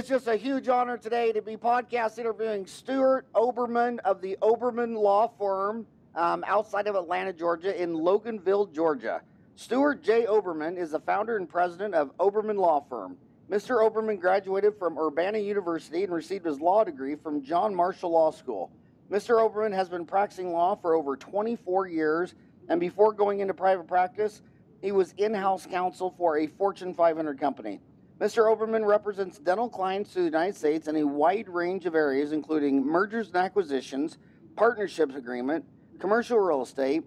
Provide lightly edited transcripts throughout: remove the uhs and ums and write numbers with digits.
it's just a huge honor today to be podcast interviewing Stuart Oberman of the Oberman Law Firm outside of Atlanta, Georgia, in Loganville, Georgia. Stuart J. Oberman is the founder and president of Oberman Law Firm. Mr. Oberman graduated from Urbana University and received his law degree from John Marshall Law School. Mr. Oberman has been practicing law for over 24 years, and before going into private practice, he was in-house counsel for a Fortune 500 company. Mr. Oberman represents dental clients to the United States in a wide range of areas, including mergers and acquisitions, partnerships agreement, commercial real estate,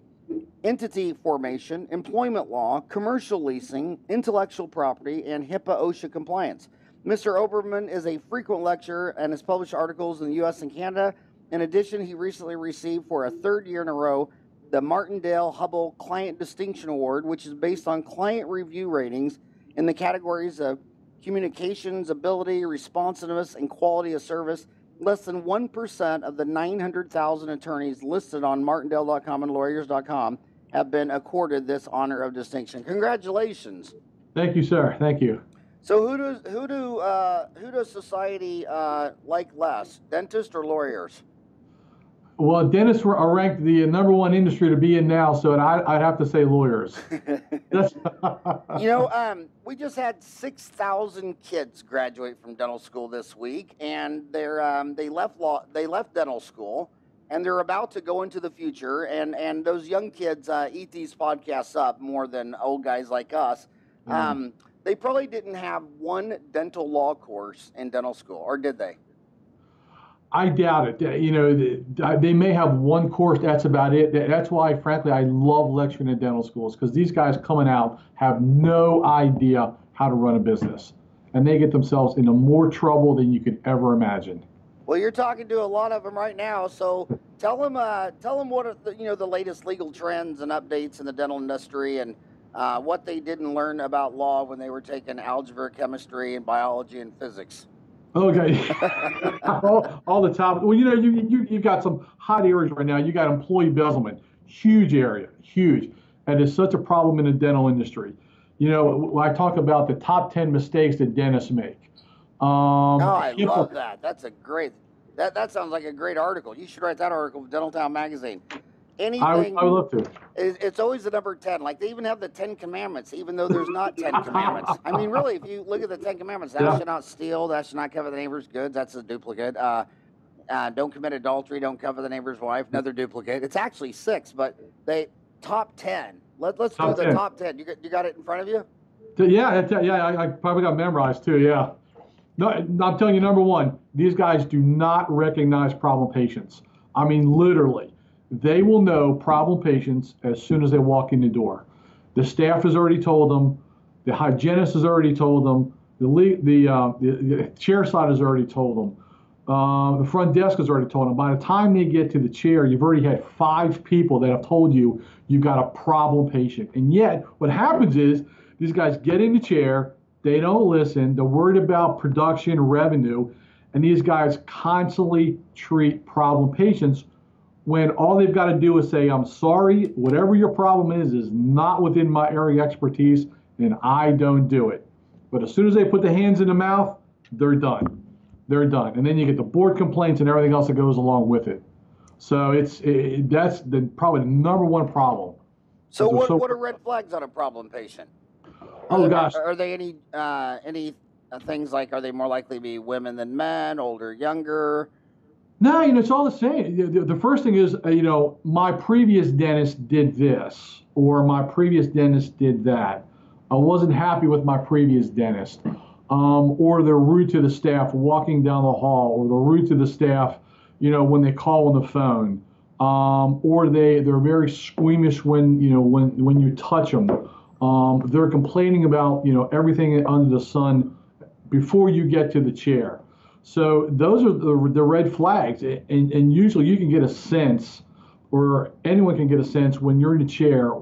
entity formation, employment law, commercial leasing, intellectual property, and HIPAA OSHA compliance. Mr. Oberman is a frequent lecturer and has published articles in the U.S. and Canada. In addition, he recently received for a third year in a row the Martindale-Hubbell Client Distinction Award, which is based on client review ratings in the categories of communications, ability, responsiveness, and quality of service. Less than 1% of the 900,000 attorneys listed on martindale.com and lawyers.com have been accorded this honor of distinction. Congratulations. Thank you, sir. Thank you. So who does society like less, dentists or lawyers? Well, dentists are ranked the number one industry to be in now, so I'd have to say lawyers. We just had 6,000 kids graduate from dental school this week, and they left dental school, and they're about to go into the future. And those young kids eat these podcasts up more than old guys like us. They probably didn't have one dental law course in dental school, or did they? I doubt it. You know, they may have one course. That's about it. That's why, frankly, I love lecturing in dental schools, because these guys coming out have no idea how to run a business, and they get themselves into more trouble than you could ever imagine. Well, you're talking to a lot of them right now, so tell them what are the latest legal trends and updates in the dental industry, and what they didn't learn about law when they were taking algebra, chemistry, and biology and physics. Okay, all the top. Well, you've got some hot areas right now. You got employee embezzlement, huge area, huge, and it's such a problem in the dental industry. You know, I talk about the top 10 mistakes that dentists make. I love that. That's a great. That sounds like a great article. You should write that article for Dentaltown magazine. Anything, I would love to. It's always the number 10. Like, they even have the 10 commandments, even though there's not 10 commandments. I mean, really, if you look at the 10 commandments, thou shalt not steal, thou shalt not covet the neighbor's goods. That's a duplicate. Don't commit adultery. Don't covet the neighbor's wife. Another duplicate. It's actually 6, but they top 10. Let's do the top 10. You got it in front of you? Yeah, I probably got memorized too. Yeah. No, I'm telling you, number one, these guys do not recognize problem patients. I mean, literally. They will know problem patients as soon as they walk in the door. The staff has already told them. The hygienist has already told them. The chair side has already told them. The front desk has already told them. By the time they get to the chair, you've already had 5 people that have told you you've got a problem patient. And yet, what happens is these guys get in the chair. They don't listen. They're worried about production, revenue, and these guys constantly treat problem patients when all they've got to do is say, I'm sorry, whatever your problem is not within my area of expertise, and I don't do it. But as soon as they put the hands in the mouth, they're done. They're done. And then you get the board complaints and everything else that goes along with it. So that's probably the number one problem. So what are red flags on a problem patient? Gosh. Are they any things like, are they more likely to be women than men, older, younger? No, it's all the same. The first thing is, my previous dentist did this, or my previous dentist did that. I wasn't happy with my previous dentist. Or they're rude to the staff walking down the hall, or they're rude to the staff, when they call on the phone. Or they're very squeamish when you touch them. They're complaining about, everything under the sun before you get to the chair. So those are the red flags, and usually you can get a sense, or anyone can get a sense when you're in a chair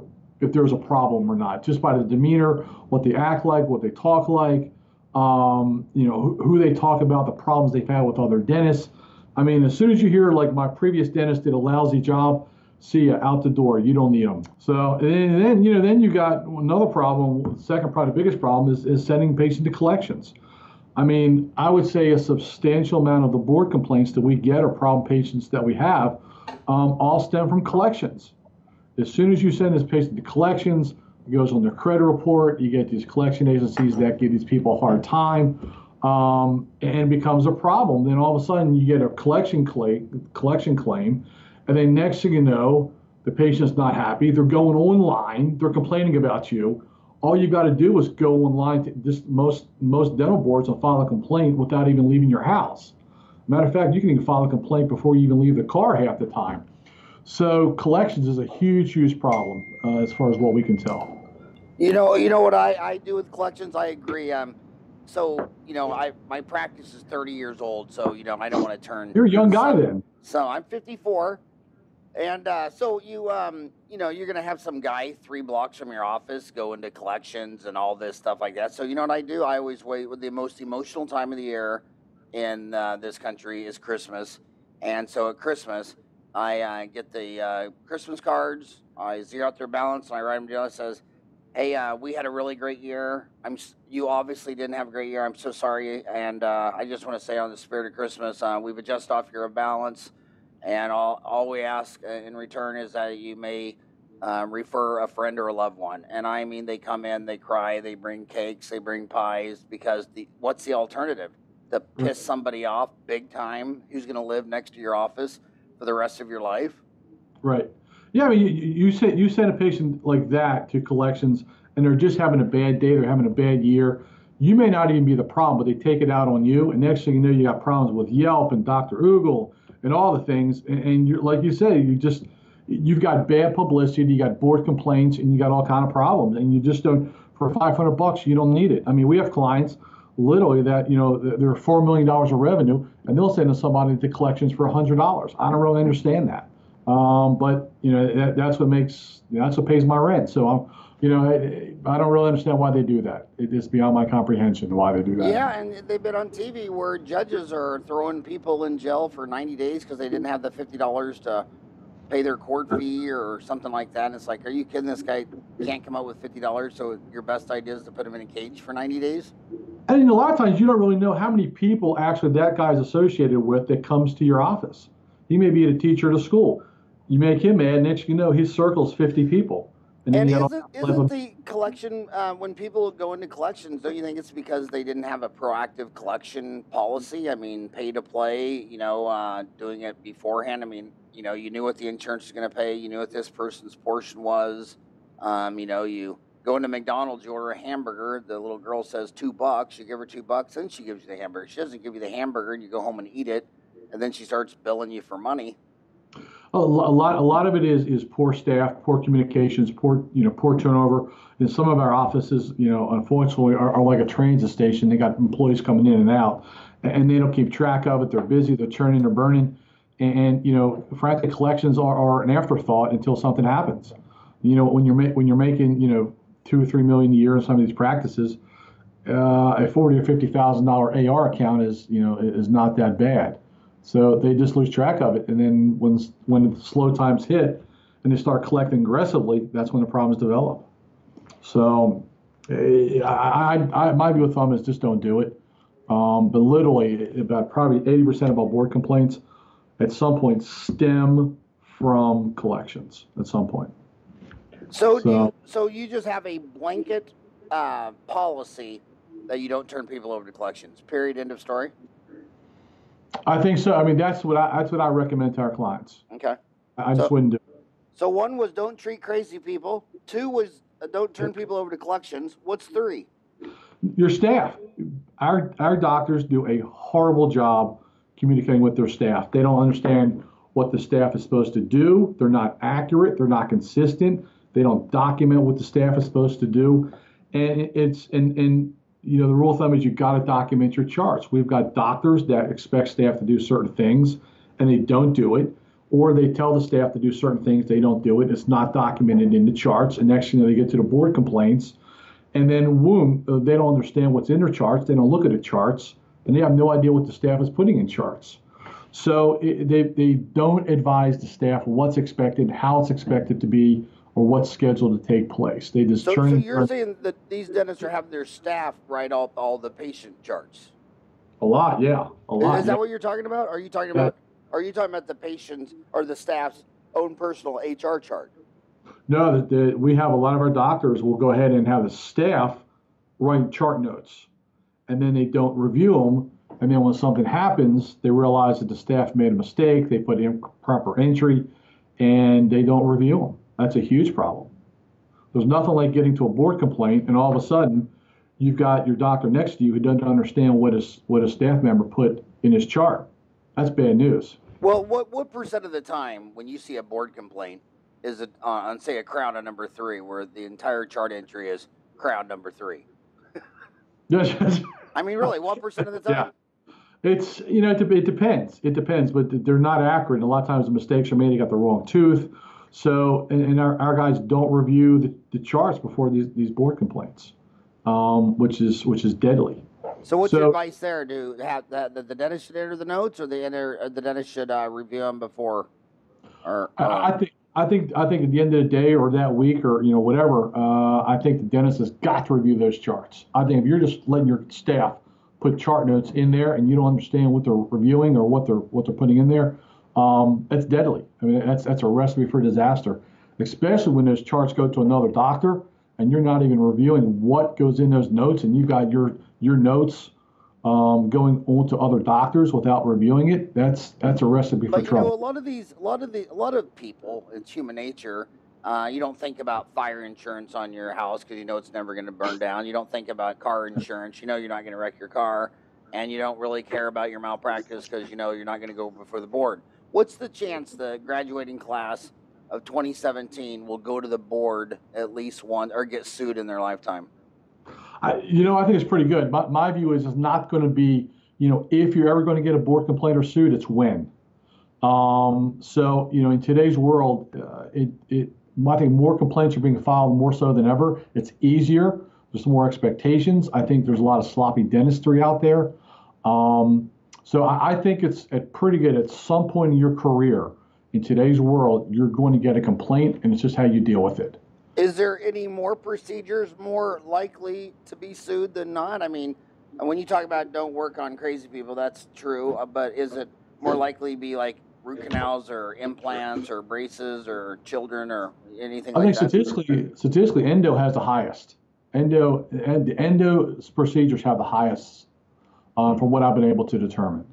if there's a problem or not, just by the demeanor, what they act like, what they talk like, who they talk about, the problems they've had with other dentists. I mean, as soon as you hear, like, my previous dentist did a lousy job, see you out the door. You don't need them. So then you got another problem. Second, probably the biggest problem is sending patients to collections. I mean, I would say a substantial amount of the board complaints that we get or problem patients that we have all stem from collections. As soon as you send this patient to collections, it goes on their credit report. You get these collection agencies that give these people a hard time, and it becomes a problem. Then all of a sudden you get a collection claim, and then next thing you know, the patient's not happy. They're going online. They're complaining about you. All you got to do is go online to just most dental boards and file a complaint without even leaving your house. Matter of fact, you can even file a complaint before you even leave the car half the time. So collections is a huge problem as far as what we can tell. You know what I do with collections. I agree. So my practice is 30 years old. So I don't want to turn. You're a young guy then. So I'm 54. And so you're going to have some guy 3 blocks from your office go into collections and all this stuff like that. So you know what I do? I always wait. With the most emotional time of the year in this country is Christmas. And so at Christmas, I get the Christmas cards. I zero out their balance and I write them down. It says, hey, we had a really great year. You obviously didn't have a great year. I'm so sorry. And I just want to say, on the spirit of Christmas, we've adjusted off your balance. And all we ask in return is that you may refer a friend or a loved one. And I mean, they come in, they cry, they bring cakes, they bring pies, because what's the alternative? To piss somebody off big time who's going to live next to your office for the rest of your life? Right. Yeah, I mean, you send a patient like that to collections and they're just having a bad day, they're having a bad year. You may not even be the problem, but they take it out on you. And next thing you know, you got problems with Yelp and Dr. Oogle and all the things, and you're, like you say, you've got bad publicity, you got board complaints, and you got all kind of problems, and you just don't. For $500, you don't need it. I mean, we have clients literally that they're $4 million of revenue, and they'll send somebody to collections for $100. I don't really understand that, but that's what pays my rent. So I don't really understand why they do that. It's beyond my comprehension why they do that. Yeah, and they've been on TV where judges are throwing people in jail for 90 days because they didn't have the $50 to pay their court fee or something like that. And it's like, are you kidding? This guy can't come up with $50, so your best idea is to put him in a cage for 90 days? And a lot of times you don't really know how many people actually that guy's associated with that comes to your office. He may be a teacher at a school. You make him mad, next you know, his circle's 50 people. And isn't the collection, when people go into collections, don't you think it's because they didn't have a proactive collection policy? I mean, pay to play, doing it beforehand. I mean, you knew what the insurance was going to pay. You knew what this person's portion was. You go into McDonald's, you order a hamburger. The little girl says $2. You give her $2, then she gives you the hamburger. She doesn't give you the hamburger, and you go home and eat it, and then she starts billing you for money. A lot of it is poor staff, poor communications, poor turnover. And some of our offices, unfortunately, are like a transit station. They got employees coming in and out, and they don't keep track of it. They're busy, they're churning, they're burning, and frankly, collections are an afterthought until something happens. When you're making $2 or $3 million a year in some of these practices, a $40,000 or $50,000 AR account is not that bad. So they just lose track of it, and then when the slow times hit and they start collecting aggressively, that's when the problems develop. So my view of thumb is just don't do it. But literally, about probably 80% of our board complaints at some point stem from collections at some point. So you just have a blanket policy that you don't turn people over to collections. Period. End of story. I think so. I mean, that's what I recommend to our clients. Okay. I just wouldn't do it. So 1 was don't treat crazy people. 2 was don't turn people over to collections. What's 3? Your staff. Our doctors do a horrible job communicating with their staff. They don't understand what the staff is supposed to do. They're not accurate. They're not consistent. They don't document what the staff is supposed to do. And the rule of thumb is you've got to document your charts. We've got doctors that expect staff to do certain things and they don't do it, or they tell the staff to do certain things, they don't do it. It's not documented in the charts. And next thing they get to the board complaints, and then they don't understand what's in their charts. They don't look at the charts, and they have no idea what the staff is putting in charts. So they don't advise the staff what's expected, how it's expected to be, or what's scheduled to take place. They just So you're saying that these dentists are having their staff write out all the patient charts? A lot, yeah, a lot. Is that what you're talking about? Are you talking about the patient's or the staff's own personal HR chart? No, we have a lot of our doctors will go ahead and have the staff write chart notes, and then they don't review them. And then when something happens, they realize that the staff made a mistake. They put in proper entry, and they don't review them. That's a huge problem. There's nothing like getting to a board complaint, and all of a sudden, you've got your doctor next to you who doesn't understand what a staff member put in his chart. That's bad news. Well, what percent of the time when you see a board complaint is it on, say, a crown on number 3, where the entire chart entry is crown number 3? I mean, really, what percent of the time? Yeah. It's, it depends. It depends, but they're not accurate. A lot of times the mistakes are made. They got the wrong tooth. So, and our guys don't review the charts before these board complaints, which is deadly. So what's your advice there? Do have the dentist should enter the notes, or the dentist should review them before? I think at the end of the day, or that week, or whatever, I think the dentist has got to review those charts. I think if you're just letting your staff put chart notes in there and you don't understand what they're reviewing or what they're putting in there, that's deadly. I mean, that's a recipe for disaster, especially when those charts go to another doctor and you're not even reviewing what goes in those notes, and you've got your notes going on to other doctors without reviewing it. That's a recipe for trouble. A lot of people, it's human nature. You don't think about fire insurance on your house because you know it's never going to burn down. You don't think about car insurance. You know you're not going to wreck your car, and you don't really care about your malpractice because you know you're not going to go before the board. What's the chance the graduating class of 2017 will go to the board at least once or get sued in their lifetime? I think it's pretty good. My view is it's not going to be, if you're ever going to get a board complaint or sued, it's when. So, in today's world, I think more complaints are being filed more so than ever. It's easier. There's more expectations. I think there's a lot of sloppy dentistry out there. So I think it's pretty good. At some point in your career, in today's world, you're going to get a complaint, and it's just how you deal with it. Is there any more procedures more likely to be sued than not? I mean, when you talk about don't work on crazy people, that's true. But is it more likely to be like root canals or implants or braces or children or anything like that? I think statistically, endo has the highest. Endo procedures have the highest, from what I've been able to determine.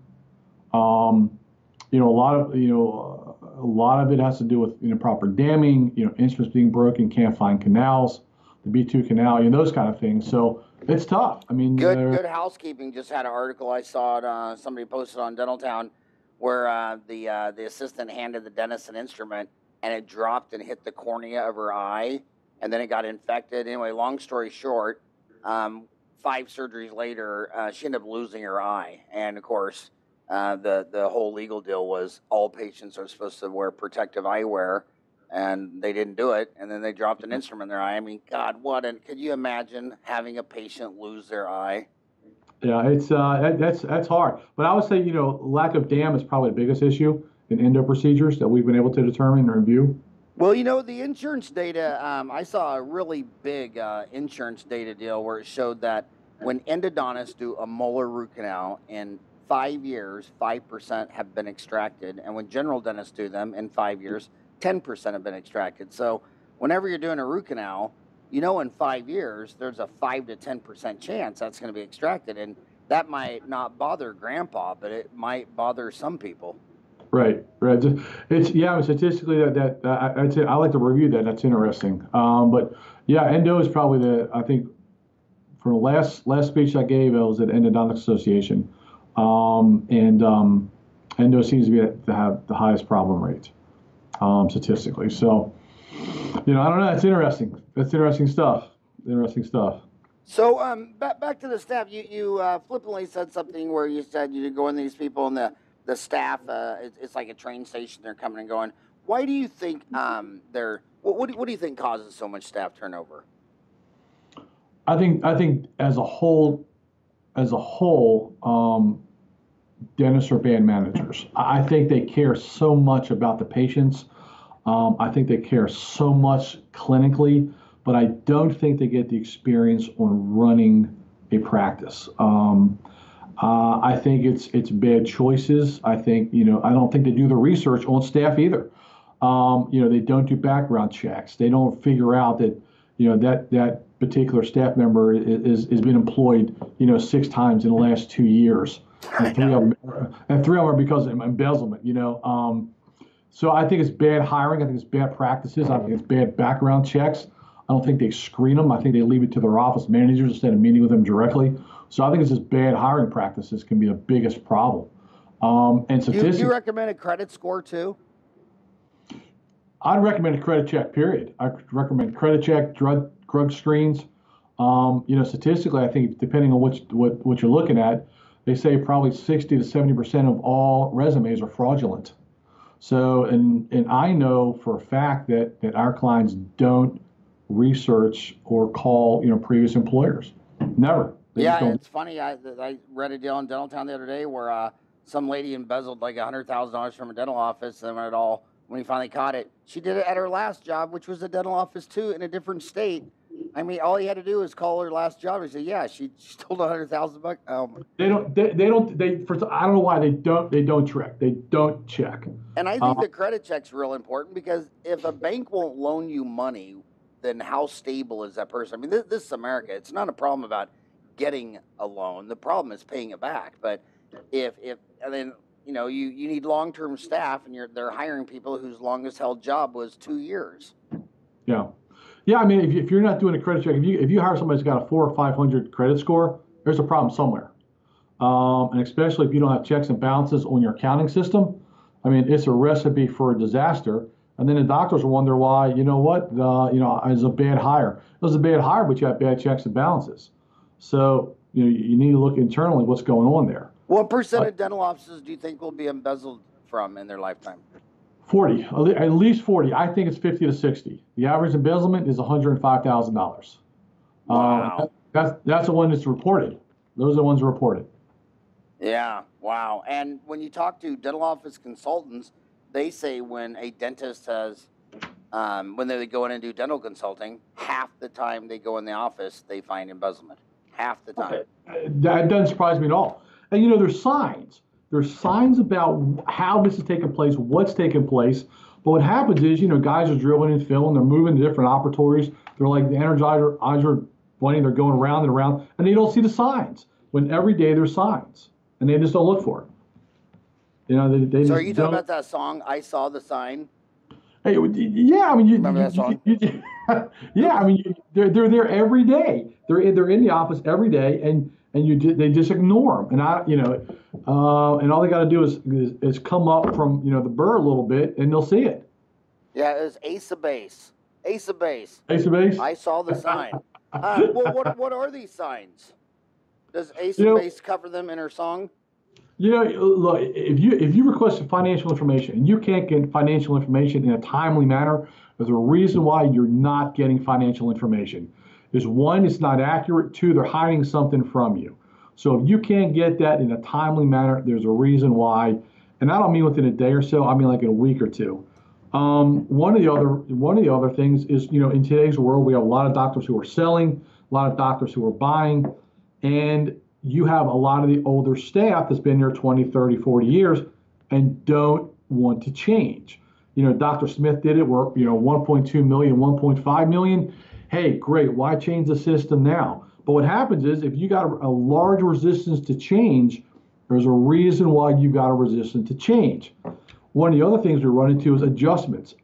A lot of it has to do with improper damming, instruments being broken, can't find canals, the B2 canal, those kind of things. So it's tough. I mean, Good Housekeeping just had an article I saw it, somebody posted on Dentaltown, where the assistant handed the dentist an instrument and it dropped and hit the cornea of her eye, and then it got infected. Anyway, long story short, 5 surgeries later, she ended up losing her eye, and of course. The whole legal deal was all patients are supposed to wear protective eyewear, and they didn't do it, and then they dropped an instrument in their eye. I mean, God, could you imagine having a patient lose their eye? Yeah, it's that's hard. But I would say, lack of dam is probably the biggest issue in endo procedures that we've been able to determine and review. Well, the insurance data, I saw a really big insurance data deal where it showed that when endodontists do a molar root canal in 5 years, 5% have been extracted. And when general dentists do them in 5 years, 10% have been extracted. So whenever you're doing a root canal, in 5 years, there's a 5 to 10% chance that's going to be extracted. And that might not bother grandpa, but it might bother some people. Right. Statistically, I'd say I like to review that. That's interesting. But yeah, endo is probably I think, for the last speech I gave, it was at Endodontic Association. Endo seems to have the highest problem rate, statistically. So, I don't know. That's interesting. That's interesting stuff. So, back to the staff. You flippantly said something where you said you go in these people and the staff. It's like a train station. They're coming and going. Why do you think What do you think causes so much staff turnover? I think as a whole, dentists are bad managers. I think they care so much about the patients. I think they care so much clinically, but I don't think they get the experience on running a practice. I think it's bad choices. I think, I don't think they do the research on staff either. They don't do background checks. They don't figure out that, that particular staff member is been employed, 6 times in the last 2 years. And three of them are because of embezzlement, So I think it's bad hiring. I think it's bad practices. I think it's bad background checks. I don't think they screen them. I think they leave it to their office managers instead of meeting with them directly. So I think it's just bad hiring practices can be the biggest problem. And statistics. Do you recommend a credit score too? I'd recommend a credit check, period. I recommend credit check, drug screens. Statistically, I think depending on what you're looking at, they say probably 60 to 70% of all resumes are fraudulent. So, and I know for a fact that our clients don't research or call, previous employers. Never. It's funny. I read a deal in Dentaltown the other day where some lady embezzled like $100,000 from a dental office, and when he finally caught it, she did it at her last job, which was a dental office too, in a different state. I mean, all he had to do was call her last job and say, "Yeah, she stole $100,000." They don't. I don't know why they don't check. They don't check. And I think the credit check's real important because if a bank won't loan you money, then how stable is that person? I mean, this is America. It's not a problem about getting a loan. The problem is paying it back. But if and then you need long-term staff, and they're hiring people whose longest held job was 2 years. Yeah. Yeah, I mean, if you're not doing a credit check, if you hire somebody who's got a 400 or 500 credit score, there's a problem somewhere. And especially if you don't have checks and balances on your accounting system, I mean, it's a recipe for a disaster. And then the doctors will wonder why, it was a bad hire. It was a bad hire, but you have bad checks and balances. So, you need to look internally what's going on there. What percent of dental offices do you think will be embezzled from in their lifetime? 40, at least 40. I think it's 50 to 60. The average embezzlement is $105,000. Wow. That's the one that's reported. Those are the ones reported. Yeah, wow. And when you talk to dental office consultants, they say when a dentist has, when they go in and do dental consulting, half the time they go in the office, they find embezzlement. Half the time. That doesn't surprise me at all. And there's signs. There's signs about how this is taking place, what's taking place. But what happens is, guys are drilling and filling, they're moving to different operatories. They're like the Energizer Bunny, they're going around and around, and they don't see the signs. When every day there's signs, and they just don't look for it. They so are you talking about that song, I Saw the Sign? Hey, yeah, I mean, remember that song? Yeah, I mean, they're there every day. They're in the office every day, and they just ignore them. And and all they got to do is come up from the burr a little bit, and they'll see it. Yeah, it was Ace of Base. Ace of Base. Ace of Base. I Saw the Sign. Well, what are these signs? Does Ace of Base cover them in her song? Look, if you request financial information and you can't get financial information in a timely manner, there's a reason why you're not getting financial information. Is one, it's not accurate. Two, they're hiding something from you. So if you can't get that in a timely manner, there's a reason why. And I don't mean within a day or so. I mean like in a week or two. One of the other things is, in today's world, we have a lot of doctors who are selling, a lot of doctors who are buying, and you have a lot of the older staff that's been there 20, 30, 40 years and don't want to change. Dr. Smith did it where, 1.2 million, 1.5 million. Hey, great. Why change the system now? But what happens is if you got a large resistance to change, there's a reason why you got a resistance to change. One of the other things we run into is adjustments.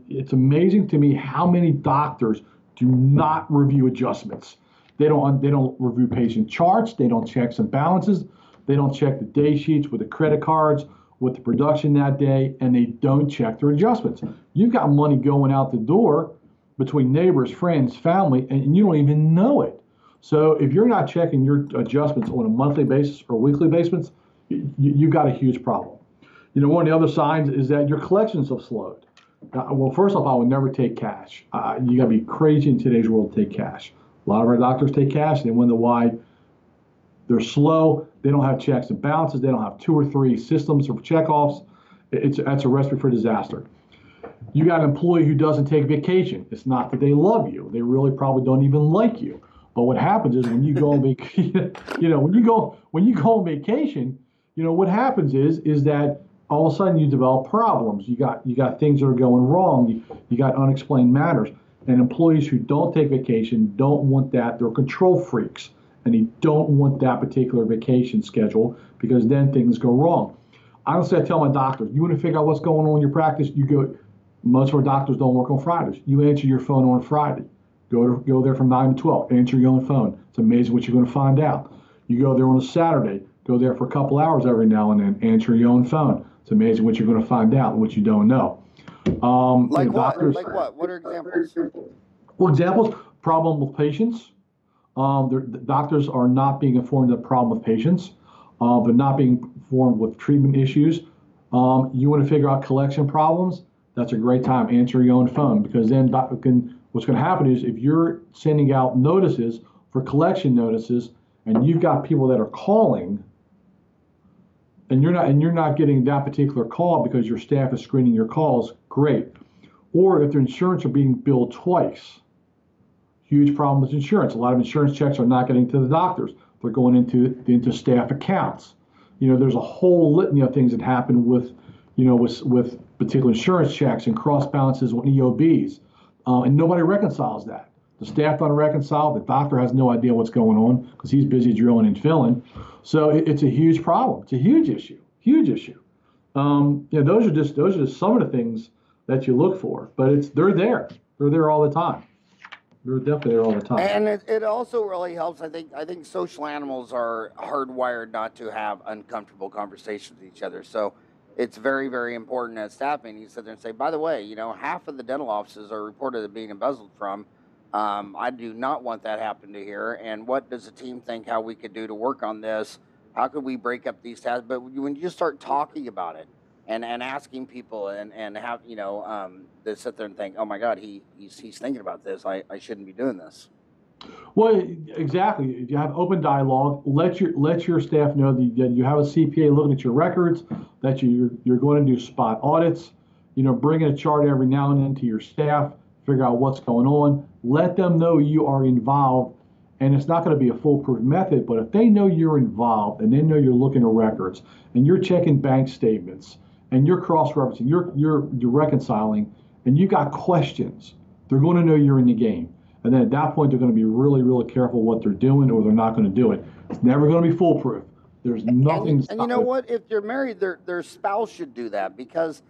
It's amazing to me how many doctors do not review adjustments. They don't review patient charts. They don't check some balances. They don't check the day sheets with the credit cards, with the production that day, and they don't check their adjustments. You've got money going out the door between neighbors, friends, family, and you don't even know it. So if you're not checking your adjustments on a monthly basis or weekly basis, you've got a huge problem. One of the other signs is that your collections have slowed. Well, first off, I would never take cash. You got to be crazy in today's world to take cash. A lot of our doctors take cash. They wonder why they're slow. They don't have checks and balances. They don't have 2 or 3 systems of checkoffs. That's a recipe for disaster. You got an employee who doesn't take vacation. It's not that they love you. They really probably don't even like you. But what happens is when you go on vacation, when you go on vacation, what happens is that all of a sudden you develop problems. You got things that are going wrong. You got unexplained matters. And employees who don't take vacation don't want that. They're control freaks, and they don't want that particular vacation schedule because then things go wrong. Honestly, I tell my doctors, you want to figure out what's going on in your practice, you go. Most of our doctors don't work on Fridays. You answer your phone on Friday. Go there from 9 to 12. Answer your own phone. It's amazing what you're going to find out. You go there on a Saturday. Go there for a couple hours every now and then. Answer your own phone. It's amazing what you're going to find out and what you don't know. Like what? Doctors, Like what? What are examples? Well, examples, problem with patients. The doctors are not being informed of the problem with patients. They're not being informed with treatment issues. You want to figure out collection problems? That's a great time. Answer your own phone, because then what's going to happen is if you're sending out notices for collection notices and you've got people that are calling and you're not getting that particular call because your staff is screening your calls, great. Or if their insurance are being billed twice, huge problem with insurance. A lot of insurance checks are not getting to the doctors. They're going into staff accounts. There's a whole litany of things that happen with particular insurance checks and cross balances with EOBs. And nobody reconciles that. The staff don't reconcile. The doctor has no idea what's going on because he's busy drilling and filling. So it's a huge problem. It's a huge issue. Huge issue. Those are just some of the things that you look for. But they're there. They're there all the time. They're definitely there all the time. And it also really helps. I think social animals are hardwired not to have uncomfortable conversations with each other. So it's very, very important at staffing. You sit there and say, by the way, half of the dental offices are reported as being embezzled from. I do not want that happen to here. And what does the team think how we could do to work on this? How could we break up these tasks? But when you start talking about it and asking people and have, to sit there and think, oh my God, he's thinking about this. I shouldn't be doing this. Well, exactly. If you have open dialogue, let your staff know that you have a CPA looking at your records, that you're going to do spot audits. Bring in a chart every now and then to your staff, figure out what's going on. Let them know you are involved, and it's not going to be a foolproof method, but if they know you're involved and they know you're looking at records and you're checking bank statements and you're cross-referencing, you're reconciling, and you got questions, they're going to know you're in the game. And then at that point, they're going to be really, really careful what they're doing, or they're not going to do it. It's never going to be foolproof. There's nothing. And you know what? If they're married, their spouse should do that because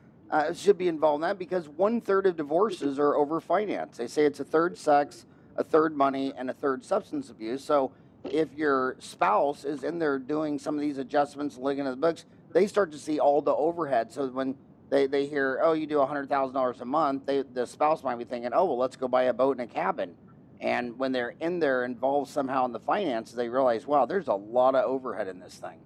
should be involved in that because 1/3 of divorces are over finance. They say it's a third sex, a third money, and a third substance abuse. So if your spouse is in there doing some of these adjustments, looking at the books, they start to see all the overhead. So when they hear, oh, you do $100,000 a month, the spouse might be thinking, oh, well, let's go buy a boat and a cabin. And when they're in there involved somehow in the finances, they realize, wow, there's a lot of overhead in this thing.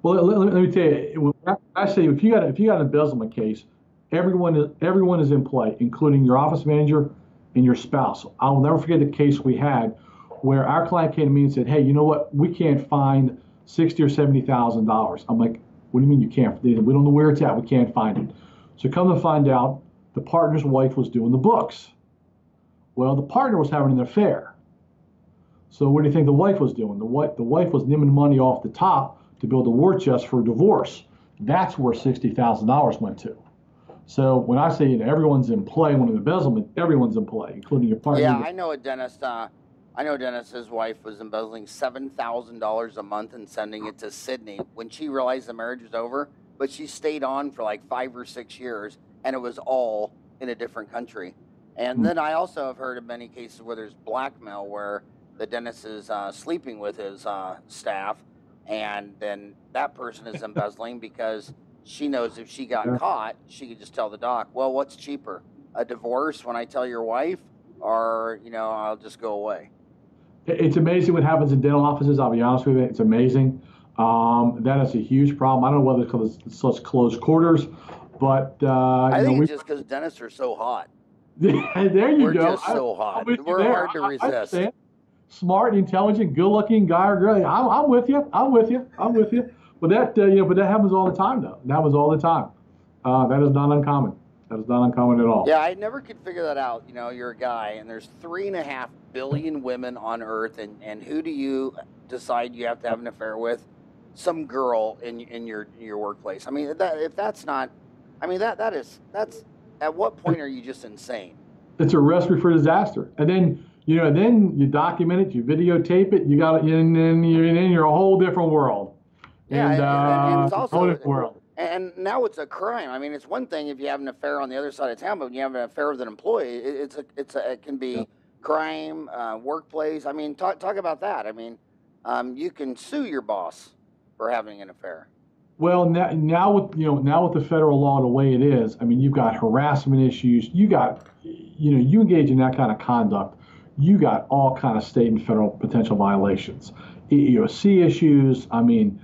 Well, let me tell you, I say if you got an embezzlement case, everyone is in play, including your office manager and your spouse. I'll never forget the case we had where our client came to me and said, hey, you know what? We can't find $60,000 or $70,000. I'm like, what do you mean you can't? We don't know where it's at. We can't find it. So come to find out, the partner's wife was doing the books. Well, the partner was having an affair. So what do you think the wife was doing? The wife was nimming money off the top to build a war chest for divorce. That's where $60,000 went to. So when I say everyone's in play, when an embezzlement, everyone's in play, including your partner. Yeah, I know a dentist. His wife was embezzling $7,000 a month and sending it to Sydney when she realized the marriage was over. But she stayed on for like 5 or 6 years, and it was all in a different country. And then I also have heard of many cases where there's blackmail, where the dentist is sleeping with his staff, and then that person is embezzling because she knows if she got caught, she could just tell the doc, well, what's cheaper, a divorce when I tell your wife, or, I'll just go away. It's amazing what happens in dental offices. I'll be honest with you. It's amazing. That is a huge problem. I don't know whether it's because it's such close quarters, but I think it's just because dentists are so hot. There you We're go. We're just so hot. We're hard to resist. Smart, intelligent, good-looking guy or girl. I'm with you. But that happens all the time, though. That was all the time. That is not uncommon. That is not uncommon at all. Yeah, I never could figure that out. You know, you're a guy, and there's 3.5 billion women on Earth, and who do you decide you have to have an affair with? Some girl in your workplace. I mean, that's at what point are you just insane? It's a recipe for disaster. And then you document it, you videotape it, you got it, and then you're a whole different world. Yeah, and it's also a whole different world. And now it's a crime. I mean, it's one thing if you have an affair on the other side of town, but when you have an affair with an employee, it can be crime, workplace. I mean, talk about that. I mean, you can sue your boss for having an affair. Well, now with the federal law the way it is, I mean, you've got harassment issues. You engage in that kind of conduct, you got all kind of state and federal potential violations, EEOC issues. I mean,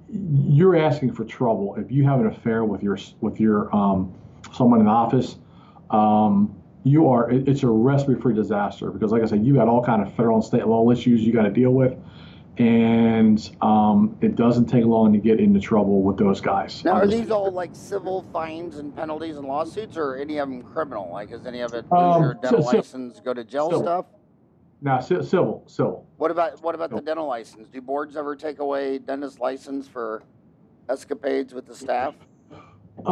you're asking for trouble if you have an affair with your someone in the office. It's a recipe for disaster because, like I said, you got all kind of federal and state law issues you got to deal with. And it doesn't take long to get into trouble with those guys. Now, are these all like civil fines and penalties and lawsuits, or any of them criminal? Like, is any of it lose your dental license, go to jail civil stuff? No, civil. What about the dental license? Do boards ever take away dentist license for escapades with the staff? We've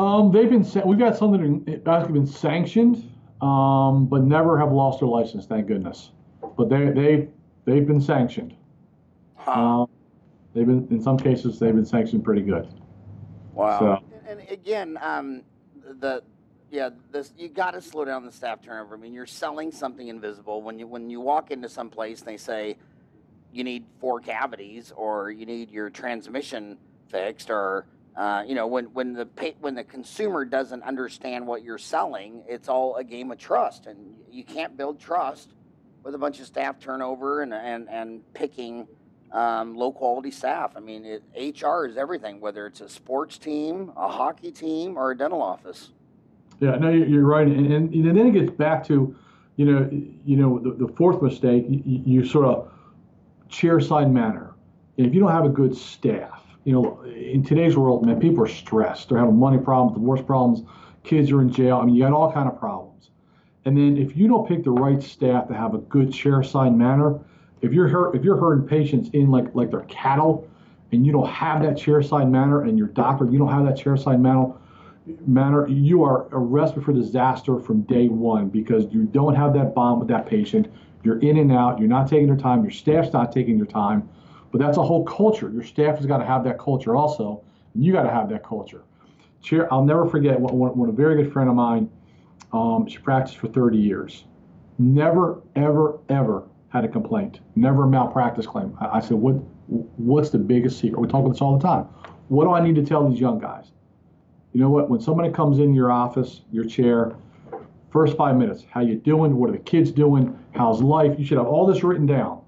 got some that have been sanctioned, but never have lost their license. Thank goodness. But they've been sanctioned. They've been, in some cases, they've been sanctioned pretty good. Wow. So. And again, you got to slow down the staff turnover. I mean, you're selling something invisible. When you walk into some place and they say you need 4 cavities or you need your transmission fixed, or when the consumer doesn't understand what you're selling, it's all a game of trust, and you can't build trust with a bunch of staff turnover and picking low quality staff. I mean, HR is everything, whether it's a sports team, a hockey team, or a dental office. Yeah, no, you're right, and then it gets back to, the fourth mistake. You sort of chair side manner. If you don't have a good staff, in today's world, man, people are stressed. They're having money problems, divorce problems, kids are in jail. I mean, you got all kind of problems. And then if you don't pick the right staff to have a good chair side manner, if you're herding patients in like they're cattle, and you don't have that chair side manner, and your doctor, you don't have that chair side manner, you are a recipe for disaster from day one, because you don't have that bond with that patient. You're in and out. You're not taking their time. Your staff's not taking your time. But that's a whole culture. Your staff has got to have that culture also, and you got to have that culture. I'll never forget when a very good friend of mine, she practiced for 30 years, never, ever, ever had a complaint, never a malpractice claim. I said, what's the biggest secret? We talk about this all the time. What do I need to tell these young guys? You know what? When somebody comes in your office, your chair, first 5 minutes, how you doing? What are the kids doing? How's life? You should have all this written down.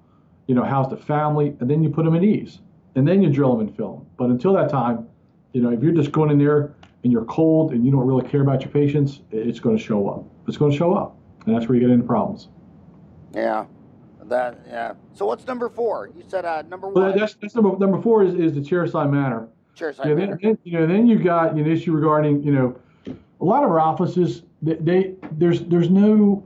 How's the family? And then you put them at ease. And then you drill them and fill them. But until that time, if you're just going in there and you're cold and you don't really care about your patients, it's going to show up. It's going to show up. And that's where you get into problems. Yeah. So what's number 4? You said number 1. Well, that's number 4 is the chair side manner. Chair side manner. Then you've got an issue regarding, a lot of our offices, there's no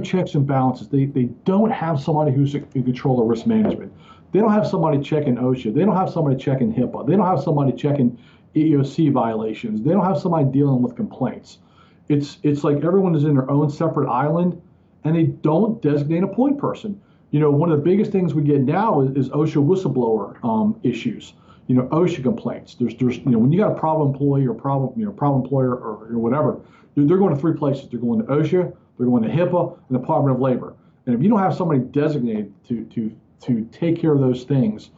checks and balances. They don't have somebody who's in control of risk management. They don't have somebody checking OSHA. They don't have somebody checking HIPAA. They don't have somebody checking EEOC violations. They don't have somebody dealing with complaints. It's like everyone is in their own separate island, and they don't designate a point person. One of the biggest things we get now is OSHA whistleblower issues. OSHA complaints. There's when you got a problem employee or problem employer or whatever, they're going to 3 places. They're going to OSHA, they're going to HIPAA, and the Department of Labor. And if you don't have somebody designated to take care of those things,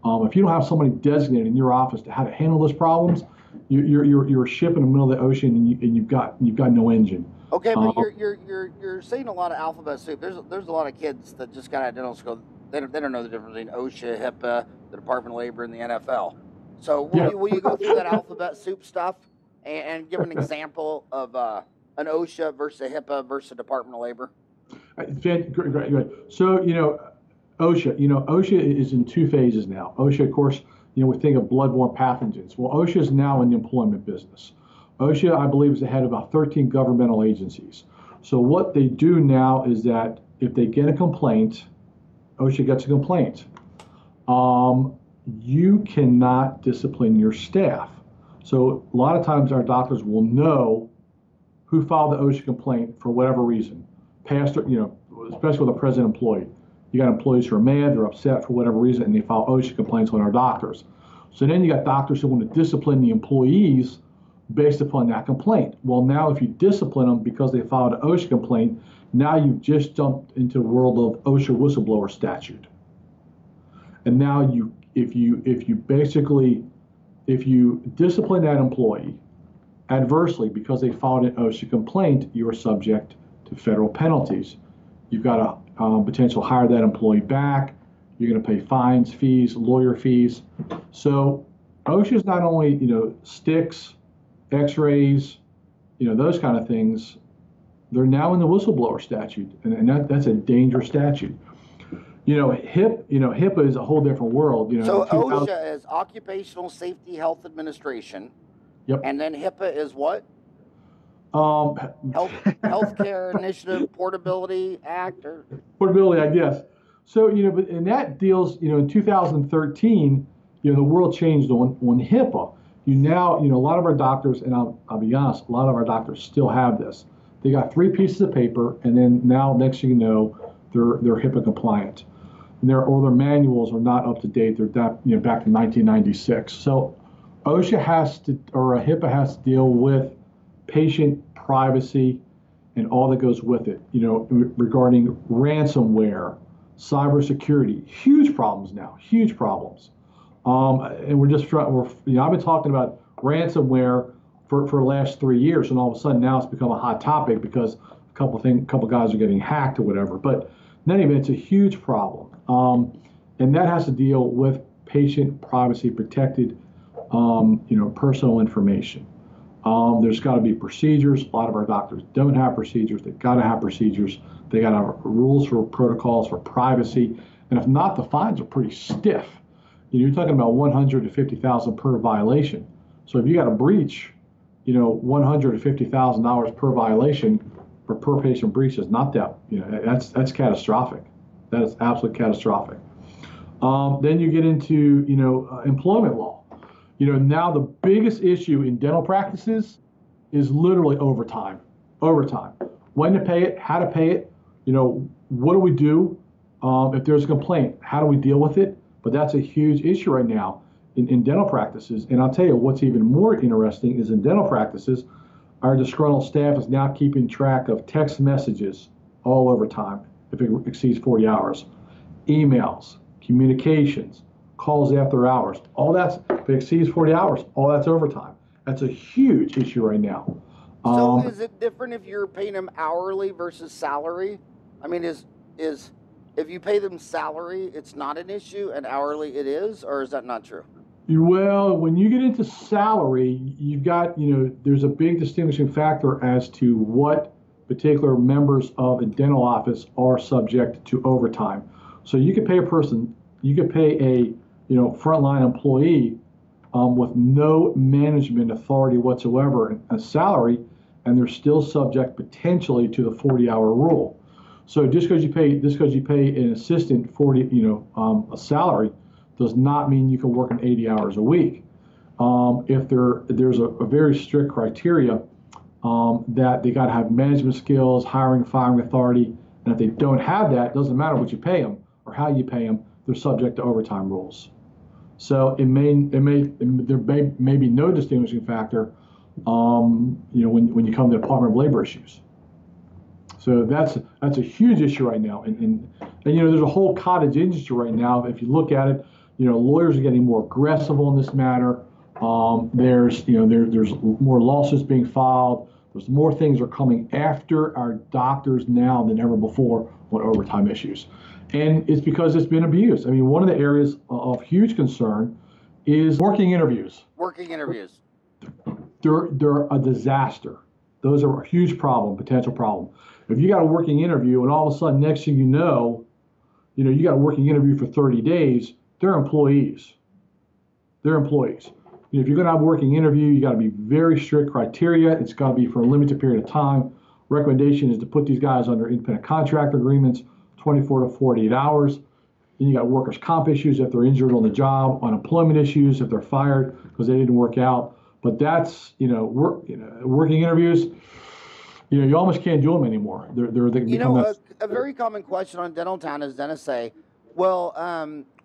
if you don't have somebody designated in your office to how to handle those problems, you're a ship in the middle of the ocean, and you've got no engine. Okay, but you're saying a lot of alphabet soup. There's a lot of kids that just got out of dental school. They don't know the difference between OSHA, HIPAA, the Department of Labor, and the NFL. So will you go through that alphabet soup stuff and give an example of an OSHA versus a HIPAA versus a Department of Labor? Great. So OSHA is in 2 phases now. OSHA, of course, we think of bloodborne pathogens. Well, OSHA is now in the employment business. OSHA, I believe, is the head of about 13 governmental agencies. So what they do now is that if they get a complaint, OSHA gets a complaint, you cannot discipline your staff. So a lot of times our doctors will know who filed the OSHA complaint for whatever reason. Past, especially with a present employee. You got employees who are mad, they're upset for whatever reason, and they file OSHA complaints on our doctors. So then you got doctors who want to discipline the employees based upon that complaint. Well, now if you discipline them because they filed an OSHA complaint, now you've just jumped into the world of OSHA whistleblower statute. And now if you discipline that employee adversely because they filed an OSHA complaint, you are subject to federal penalties. You've got to potentially hire that employee back. You're going to pay fines, fees, lawyer fees. So OSHA is not only sticks, X-rays, those kind of things. They're now in the whistleblower statute, and that's a dangerous statute. HIPAA is a whole different world. So OSHA is Occupational Safety Health Administration. Yep. And then HIPAA is what? Healthcare Initiative Portability Act, or Portability, I guess. So and that deals, in 2013, the world changed on HIPAA. A lot of our doctors, and I'll be honest, a lot of our doctors still have this. They got 3 pieces of paper, and then now next thing you know, they're HIPAA compliant. And their manuals are not up to date. They're back to 1996. So OSHA HIPAA has to deal with patient privacy and all that goes with it. Regarding ransomware, cybersecurity, huge problems now, huge problems. And I've been talking about ransomware for the last 3 years, and all of a sudden now it's become a hot topic because a couple guys are getting hacked or whatever. But in any event, it's a huge problem. And that has to deal with patient privacy protected, personal information. There's got to be procedures. A lot of our doctors don't have procedures. They've got to have procedures. They got to have rules for protocols for privacy. And if not, the fines are pretty stiff. You're talking about $150,000 per violation. So if you got a breach, $150,000 per violation for per patient breach is not that. That's catastrophic. That is absolutely catastrophic. Then you get into employment law. Now the biggest issue in dental practices is literally overtime. Overtime. When to pay it, how to pay it, what do we do if there's a complaint? How do we deal with it? But that's a huge issue right now in dental practices. And I'll tell you what's even more interesting is in dental practices, our disgruntled staff is now keeping track of text messages all overtime if it exceeds 40 hours, emails, communications, calls after hours, all that's, if it exceeds 40 hours, all that's overtime. That's a huge issue right now. So is it different if you're paying them hourly versus salary? I mean, is if you pay them salary, it's not an issue, and hourly it is, or is that not true? Well, when you get into salary, you've got, there's a big distinguishing factor as to what particular members of a dental office are subject to overtime. So you could pay a person, you could pay a frontline employee with no management authority whatsoever a salary, and they're still subject potentially to the 40-hour rule. So just because you pay an assistant 40, a salary, does not mean you can work in 80 hours a week. If there's a very strict criteria that they got to have management skills, hiring, firing authority, and if they don't have that, it doesn't matter what you pay them or how you pay them, they're subject to overtime rules. So there may be no distinguishing factor, when you come to the Department of Labor issues. So that's a huge issue right now, and there's a whole cottage industry right now. If you look at it, lawyers are getting more aggressive on this matter. There's more lawsuits being filed. There's more things are coming after our doctors now than ever before on overtime issues. And it's because it's been abused. I mean, one of the areas of huge concern is working interviews. Working interviews. They're a disaster. Those are a huge problem, potential problem. If you got a working interview and all of a sudden next thing you know, you got a working interview for 30 days, they're employees. They're employees. if you're going to have a working interview, you got to be very strict criteria. It's got to be for a limited period of time. Recommendation is to put these guys under independent contract agreements, 24 to 48 hours. Then you got workers' comp issues if they're injured on the job, unemployment issues if they're fired because they didn't work out. But that's, working interviews, you almost can't do them anymore. A very common question on Dentaltown is dentists say, well,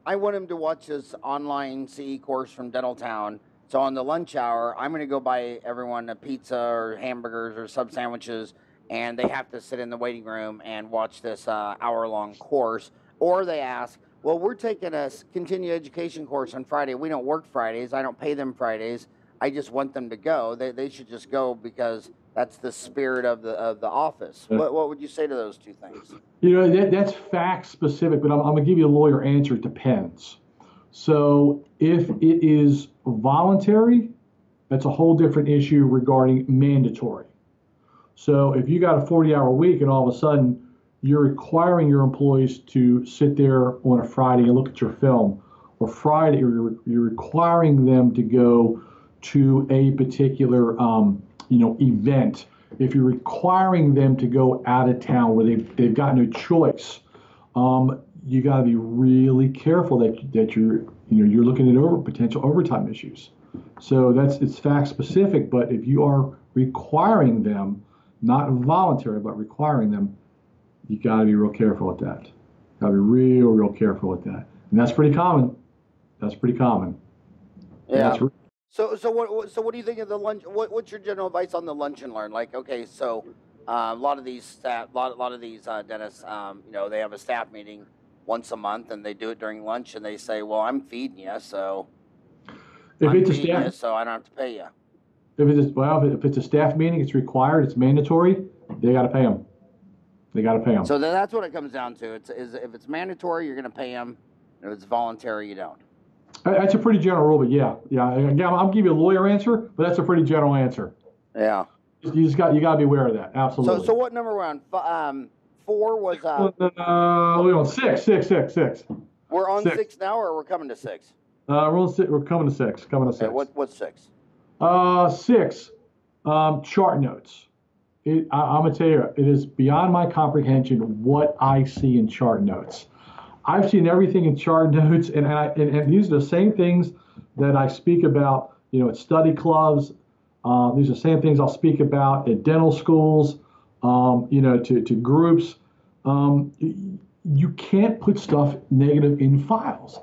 I want him to watch this online CE course from Dentaltown. So on the lunch hour, I'm going to go buy everyone a pizza or hamburgers or sub sandwiches, and they have to sit in the waiting room and watch this hour-long course. Or they ask, well, we're taking a continuing education course on Friday. We don't work Fridays. I don't pay them Fridays. I just want them to go. They should just go because that's the spirit of the office. What would you say to those two things? That's fact specific, but I'm going to give you a lawyer answer. It depends. So if it is voluntary, that's a whole different issue regarding mandatory. So if you got a 40-hour week and all of a sudden you're requiring your employees to sit there on a Friday and look at your film, or Friday, or you're requiring them to go to a particular event, if you're requiring them to go out of town where they've got no choice, you got to be really careful that you're looking at potential overtime issues. So it's fact specific, but if you are requiring them, not voluntary, but requiring them, you got to be real careful with that. Got to be real careful with that, and that's pretty common. Yeah. So what do you think of the lunch? What's your general advice on the lunch and learn? Like, okay, so a lot of these dentists, they have a staff meeting once a month, and they do it during lunch, and they say, well, I'm feeding you, so so I don't have to pay you. If it's a staff meeting, it's required, it's mandatory, they got to pay them. So that's what it comes down to. If it's mandatory, you're going to pay them. If it's voluntary, you don't. That's a pretty general rule, but yeah. Again, I'll give you a lawyer answer, but that's a pretty general answer. Yeah. You got to be aware of that. Absolutely. So what number we're on? 4 was. We're on 6. We're on 6 now, or we're coming to 6? We're coming to 6. Okay, what's 6? 6. Chart notes. I'm gonna tell you, it is beyond my comprehension what I see in chart notes. I've seen everything in chart notes, and these are the same things that I speak about, at study clubs. These are the same things I'll speak about at dental schools, to groups. You can't put stuff negative in files.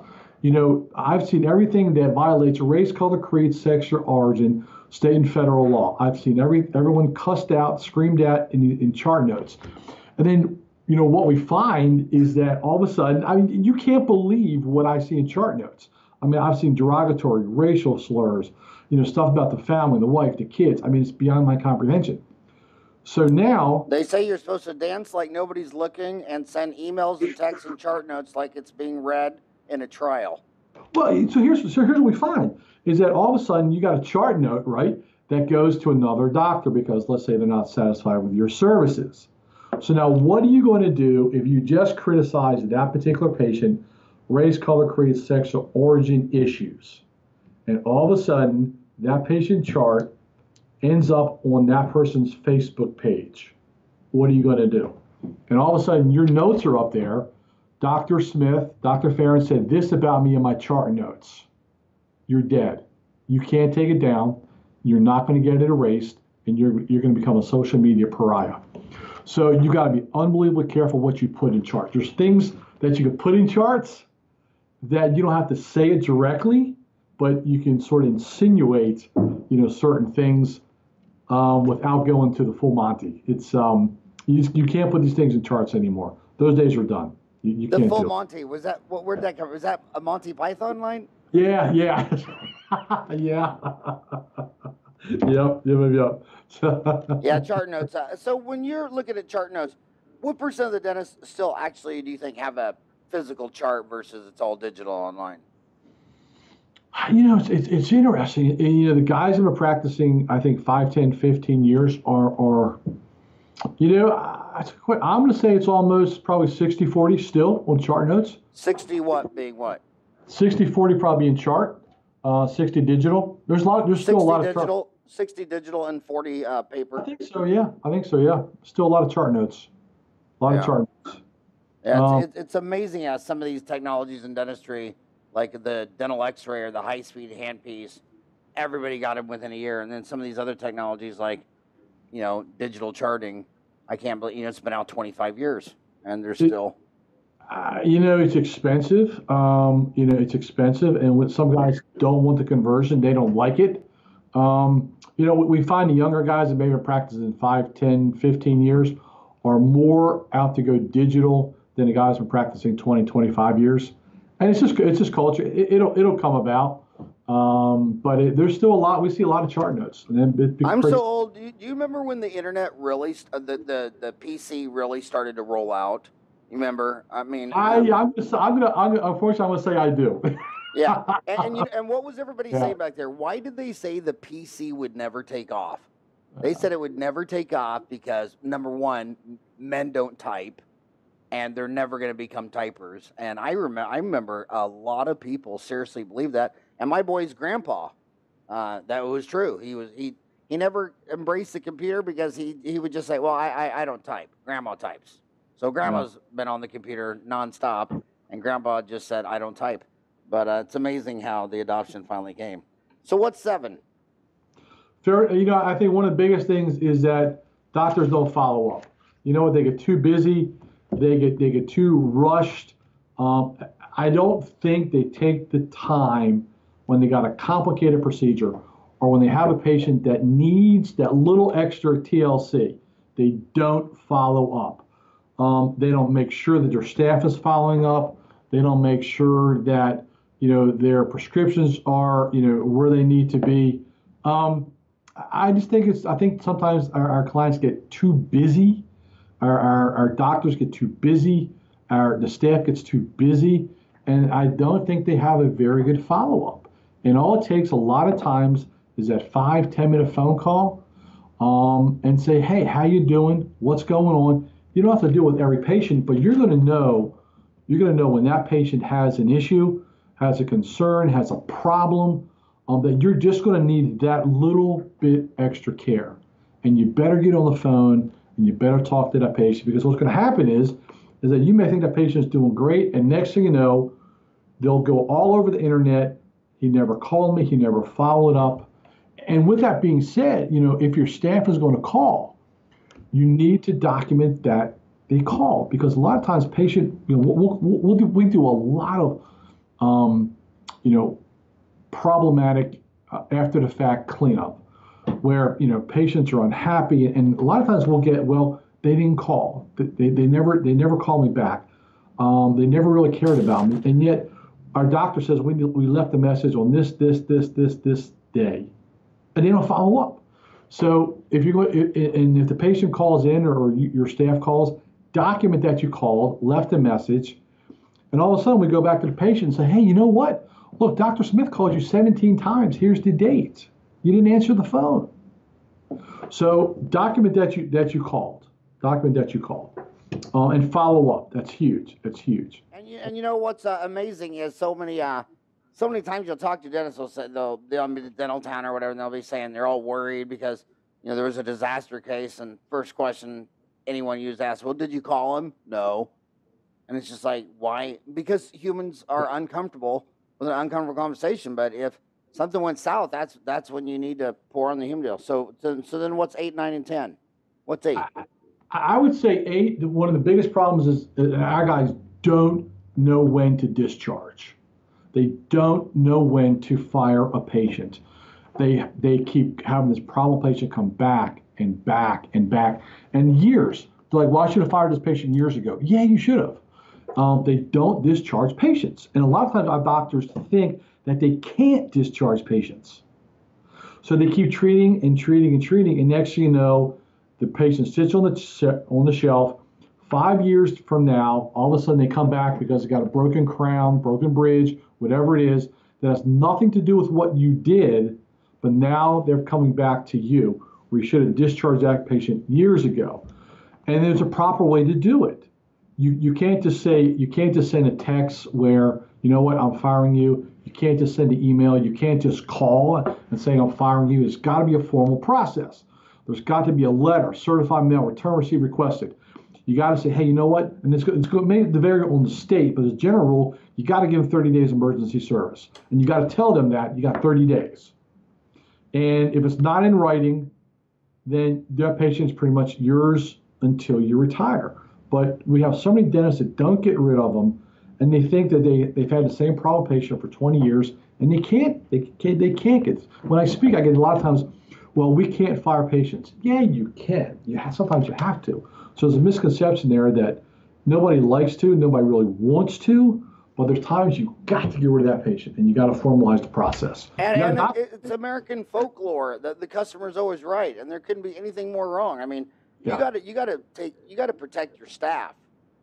I've seen everything that violates race, color, creed, sex, or origin, state and federal law. I've seen everyone cussed out, screamed at in chart notes. And then, what we find is that all of a sudden, you can't believe what I see in chart notes. I've seen derogatory, racial slurs, stuff about the family, the wife, the kids. It's beyond my comprehension. So now they say you're supposed to dance like nobody's looking and send emails and texts and chart notes like it's being read in a trial. Well, so here's what we find is that all of a sudden you got a chart note, right, that goes to another doctor because let's say they're not satisfied with your services. So now what are you going to do if you just criticize that particular patient, race, color, creed, sexual origin issues, and all of a sudden that patient chart ends up on that person's Facebook page? What are you going to do? And all of a sudden your notes are up there. Dr. Smith, Dr. Farran said this about me in my chart notes. You're dead. You can't take it down. You're not going to get it erased, and you're going to become a social media pariah. So you got to be unbelievably careful what you put in charts. There's things that you can put in charts that you don't have to say it directly, but you can sort of insinuate, certain things without going to the full Monty. It's you can't put these things in charts anymore. Those days are done. You the can't full do it. Monty, where'd that come from? Was that a Monty Python line? Yeah. yeah. Yep. Yeah, chart notes. So when you're looking at chart notes, what percent of the dentists still actually do you think have a physical chart versus it's all digital online? It's interesting. And, the guys that are practicing, I think 5, 10, 15 years are I'm going to say it's almost probably 60-40 still on chart notes. 60 what being what? 60-40 probably in chart. 60 digital. There's still a lot of chart. 60 digital and 40 paper. I think so, yeah. Still a lot of chart notes. A lot of chart notes. Yeah, it's amazing how some of these technologies in dentistry, like the dental x-ray or the high-speed handpiece, everybody got it within a year. And then some of these other technologies like, digital charting, I can't believe, it's been out 25 years and they're still... it's expensive. It's expensive. And when some guys don't want the conversion, they don't like it. We find the younger guys that maybe are practicing 5, 10, 15 years are more out to go digital than the guys who are practicing 20, 25 years. And it's just culture. It'll come about. But there's still a lot. We see a lot of chart notes. And I'm so old. Do you remember when the internet really, the PC really started to roll out? You remember? I mean, unfortunately, I'm gonna say I do. Yeah, and what was everybody saying back there? Why did they say the PC would never take off? They said it would never take off because, number one, men don't type, and they're never going to become typers. And I remember a lot of people seriously believe that. And my boy's grandpa, that was true. He never embraced the computer because he would just say, well, I don't type. Grandma types. So grandma's been on the computer nonstop, and grandpa just said, I don't type. But it's amazing how the adoption finally came. So what's 7? I think one of the biggest things is that doctors don't follow up. They get too busy, they get too rushed. I don't think they take the time when they got a complicated procedure or when they have a patient that needs that little extra TLC. They don't follow up. They don't make sure that their staff is following up. They don't make sure that their prescriptions are where they need to be. I think sometimes our clients get too busy. Our doctors get too busy. The staff gets too busy. And I don't think they have a very good follow-up. And all it takes a lot of times is that 5-10 minute phone call and say, hey, how you doing? What's going on? You don't have to deal with every patient, but you're going to know when that patient has an issue, has a concern, has a problem, that you're just going to need that little bit extra care. And you better get on the phone and you better talk to that patient, because what's going to happen is that you may think that patient is doing great, and next thing you know, they'll go all over the internet. He never called me. He never followed up. And with that being said, if your staff is going to call, you need to document that they called, because a lot of times patient, we do a lot of problematic after the fact cleanup, where patients are unhappy, and a lot of times we'll get, well, they didn't call, they never called me back, they never really cared about me, and yet our doctor says we left a message on this day, and they don't follow up. So if the patient calls in or your staff calls, document that you called, left a message, and all of a sudden we go back to the patient and say, hey, you know what? Look, Dr. Smith called you 17 times. Here's the date. You didn't answer the phone. So document that you called. Document that you called. And follow up. That's huge. That's huge. And you know what's amazing is so many times you'll talk to dentists, they'll be at Dentaltown or whatever, and they'll be saying they're all worried because there was a disaster case, and first question anyone used to ask, well, did you call him? No. And it's just like, why? Because humans are uncomfortable with an uncomfortable conversation. But if something went south, that's when you need to pour on the human deal. So then what's 8, 9, and 10? What's 8? I would say 8. One of the biggest problems is our guys don't know when to discharge. They don't know when to fire a patient. They keep having this problem patient come back and back and back, and years. They're like, well, I should have fired this patient years ago. Yeah, you should have. They don't discharge patients. And a lot of times our doctors think that they can't discharge patients. So they keep treating and treating and treating. And next thing you know, the patient sits on the shelf. 5 years from now, all of a sudden they come back because they got a broken crown, broken bridge, whatever it is, that has nothing to do with what you did, but now they're coming back to you. We should have discharged that patient years ago. And there's a proper way to do it. you can't just say, you can't just send a text where, you know what, I'm firing you. You can't just send an email. You can't just call and say I'm firing you. There's got to be a formal process. There's got to be a letter, certified mail, return receipt requested. You got to say, hey, you know what? And it's going to vary on the state, but as a general rule, you got to give them 30 days emergency service. And you got to tell them that you got 30 days. And if it's not in writing, then that patient's pretty much yours until you retire. But we have so many dentists that don't get rid of them, and they think that they've had the same problem patient for 20 years, and they can't get. When I speak, I get a lot of times, well, we can't fire patients. Yeah, you can. Sometimes you have to. So there's a misconception there that nobody likes to, nobody really wants to, but there's times you got to get rid of that patient, and you got to formalize the process. And it's American folklore that the customer's always right, and there couldn't be anything more wrong. I mean, you got to protect your staff.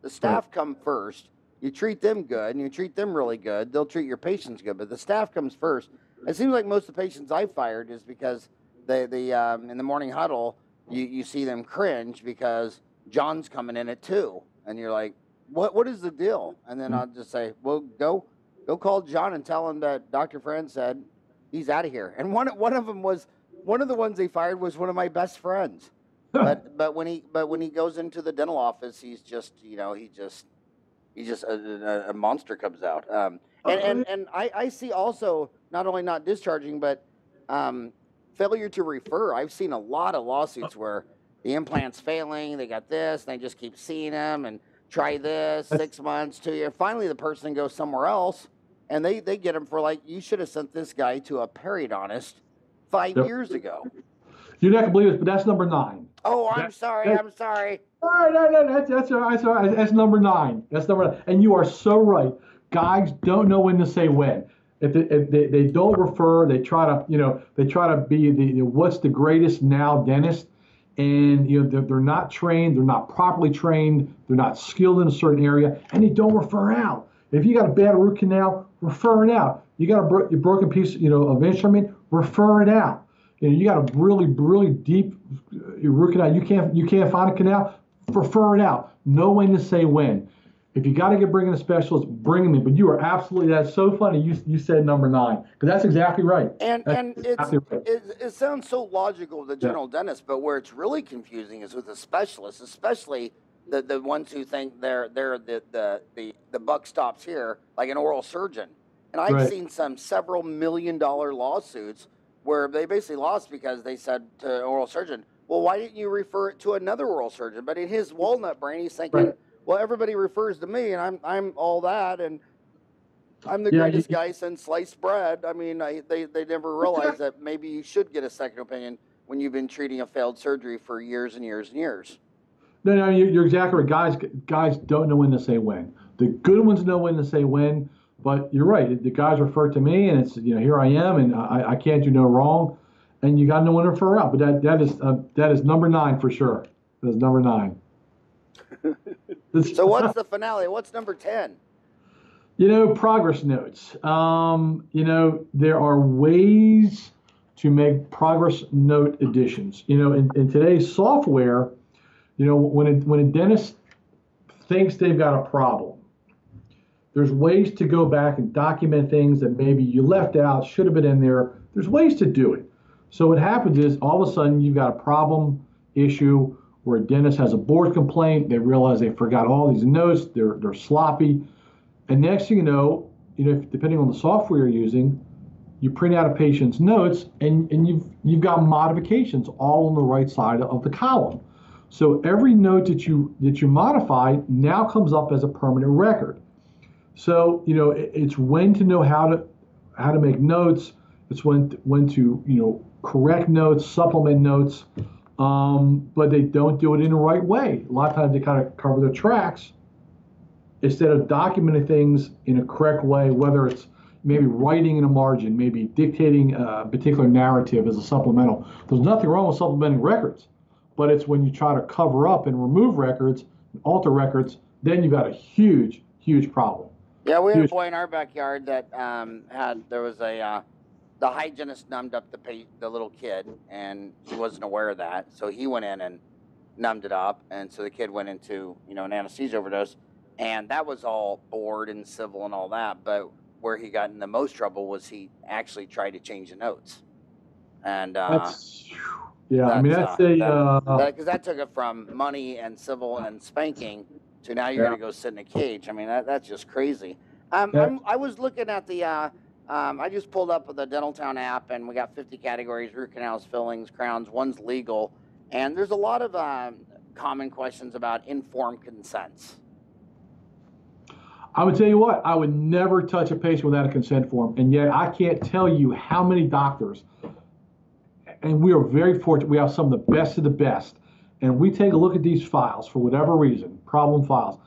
The staff come first. You treat them good, and you treat them really good. They'll treat your patients good, but the staff comes first. It seems like most of the patients I fired is because they in the morning huddle, you see them cringe because John's coming in at 2, and you're like, what is the deal? And then I'll just say, well, go call John and tell him that Dr. Farran said he's out of here. And one of them was, one of the ones they fired was one of my best friends. But when he goes into the dental office, he's just, a monster comes out. And I see also not only not discharging, but failure to refer. I've seen a lot of lawsuits where the implant's failing, they got this, and they just keep seeing them and try this, 6 months, 2 years. Finally, the person goes somewhere else, and they get them for like, you should have sent this guy to a periodontist 5 years ago. You're not going to believe this, but that's number 9. Oh, I'm sorry. No, that's all right. That's number 9. That's number 9. And you are so right. Guys don't know when to say when. If they don't refer, they try to be the what's the greatest now dentist, and they're not trained, they're not properly trained, they're not skilled in a certain area, and they don't refer out. If you got a bad root canal, refer it out. You got a broken piece of instrument, refer it out. You got a really deep root canal. You can't find a canal, refer it out. Know when to say when. If you got to bring in a specialist, bring them in. But you are absolutely, that's so funny. You said number 9, because that's exactly right. And it sounds so logical with the general dentist, but where it's really confusing is with the specialists, especially the ones who think they're the buck stops here, like an oral surgeon. And I've seen several $1 million lawsuits where they basically lost because they said to an oral surgeon, well, why didn't you refer it to another oral surgeon? But in his walnut brain, he's thinking, well, everybody refers to me, and I'm all that, and I'm the greatest guy since sliced bread. I mean, they never realize that maybe you should get a second opinion when you've been treating a failed surgery for years and years and years. No, you're exactly right. Guys don't know when to say when. The good ones know when to say when, but you're right. The guys refer to me, and it's here I am, and I can't do no wrong, and you got to know when to refer out. But that is number 9 for sure. That's number 9. So what's the finale? What's number 10? Progress notes. There are ways to make progress note additions. In today's software, when a dentist thinks they've got a problem, there's ways to go back and document things that maybe you left out, should have been in there. There's ways to do it. So what happens is all of a sudden you've got a problem issue where a dentist has a board complaint. They realize they forgot all these notes. They're sloppy. And next thing you know, depending on the software you're using, you print out a patient's notes and you've got modifications all on the right side of the column. So every note that you modify now comes up as a permanent record. So it's when to know how to make notes. It's when to correct notes, supplement notes, but they don't do it in the right way. A lot of times they kind of cover their tracks instead of documenting things in a correct way, whether it's maybe writing in a margin, maybe dictating a particular narrative as a supplemental. There's nothing wrong with supplementing records, but it's when you try to cover up and remove records, alter records, then you've got a huge problem. Yeah, we had a boy in our backyard that the hygienist numbed up the little kid, and he wasn't aware of that. So he went in and numbed it up, and so the kid went into, you know, an anesthesia overdose, and that was all board and civil and all that. But where he got in the most trouble was he actually tried to change the notes, and That's I mean that's because that took it from money and civil and spanking to now you're Yeah. going to go sit in a cage. I mean that's just crazy. Yeah. I was looking at the I just pulled up the Dentaltown app, and we got 50 categories: root canals, fillings, crowns. One's legal, and there's a lot of common questions about informed consents. I would tell you what, I would never touch a patient without a consent form, and yet I can't tell you how many doctors, and we are very fortunate, we have some of the best, and we take a look at these files for whatever reason, problem files,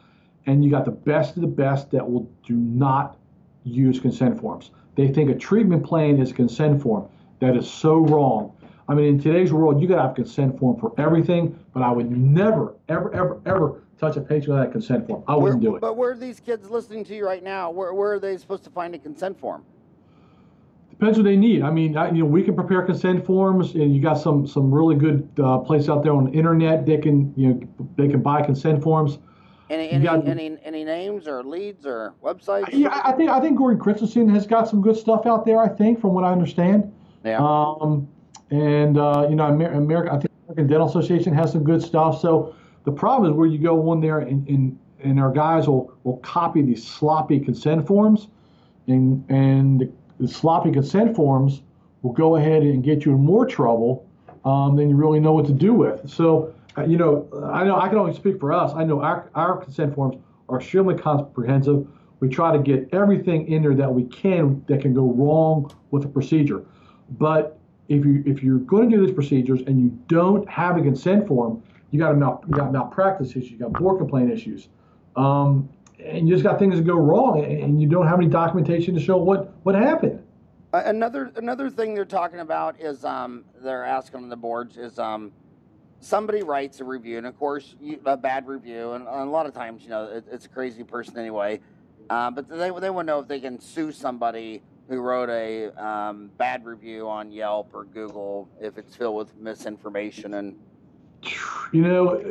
and you got the best of the best that will do not use consent forms. They think a treatment plan is a consent form. That is so wrong. I mean, in today's world, you got to have a consent form for everything, but I would never, ever touch a patient without a consent form. I wouldn't do it. But where are these kids listening to you right now? Where are they supposed to find a consent form? Depends what they need. I mean, you know, we can prepare consent forms, and you got some really good places out there on the internet. They can, you know, they can buy consent forms. Any names or leads or websites? Yeah, I think Gordon Christensen has got some good stuff out there. I think, from what I understand. Yeah. You know, American, I think American Dental Association has some good stuff. So the problem is where you go on there and our guys will copy these sloppy consent forms, and the sloppy consent forms will go ahead and get you in more trouble than you really know what to do with. So, you know I can only speak for us. I know our consent forms are extremely comprehensive. We try to get everything in there that we can that can go wrong with the procedure. But if you're going to do these procedures and you don't have a consent form, you got malpractice issues, you got board complaint issues, and you just got things that go wrong, and you don't have any documentation to show what happened. Another thing they're talking about is they're asking on the boards is somebody writes a review, and of course a bad review, and a lot of times, you know, it's a crazy person anyway, but they want to know if they can sue somebody who wrote a bad review on Yelp or Google if it's filled with misinformation. And you know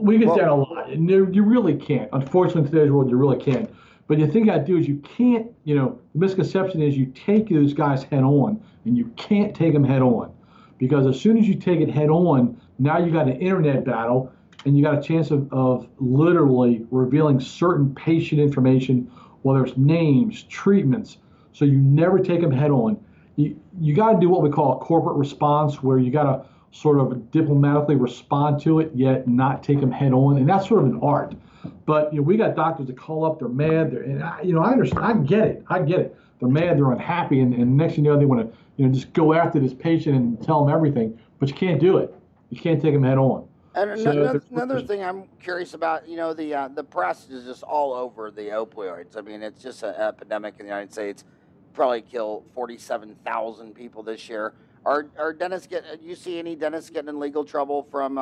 we get that a lot, and you really can't. Unfortunately, in today's world, you really can't. But the thing I do is you can't. You know, the misconception is you take those guys head on, and you can't take them head on, because as soon as you take it head on, now you got an internet battle, and you got a chance of literally revealing certain patient information, whether it's names, treatments. So you never take them head on. You got to do what we call a corporate response, where you got to sort of diplomatically respond to it, yet not take them head on, and that's sort of an art. But you know, we got doctors that call up, they're mad, I understand, I get it. They're mad, they're unhappy, and next thing you know, they want to just go after this patient and tell them everything, but you can't do it. You can't take them head on. And another thing I'm curious about, you know, the press is just all over the opioids. I mean, it's just an epidemic in the United States. Probably kill 47,000 people this year. Are dentists do you see any dentists getting in legal trouble from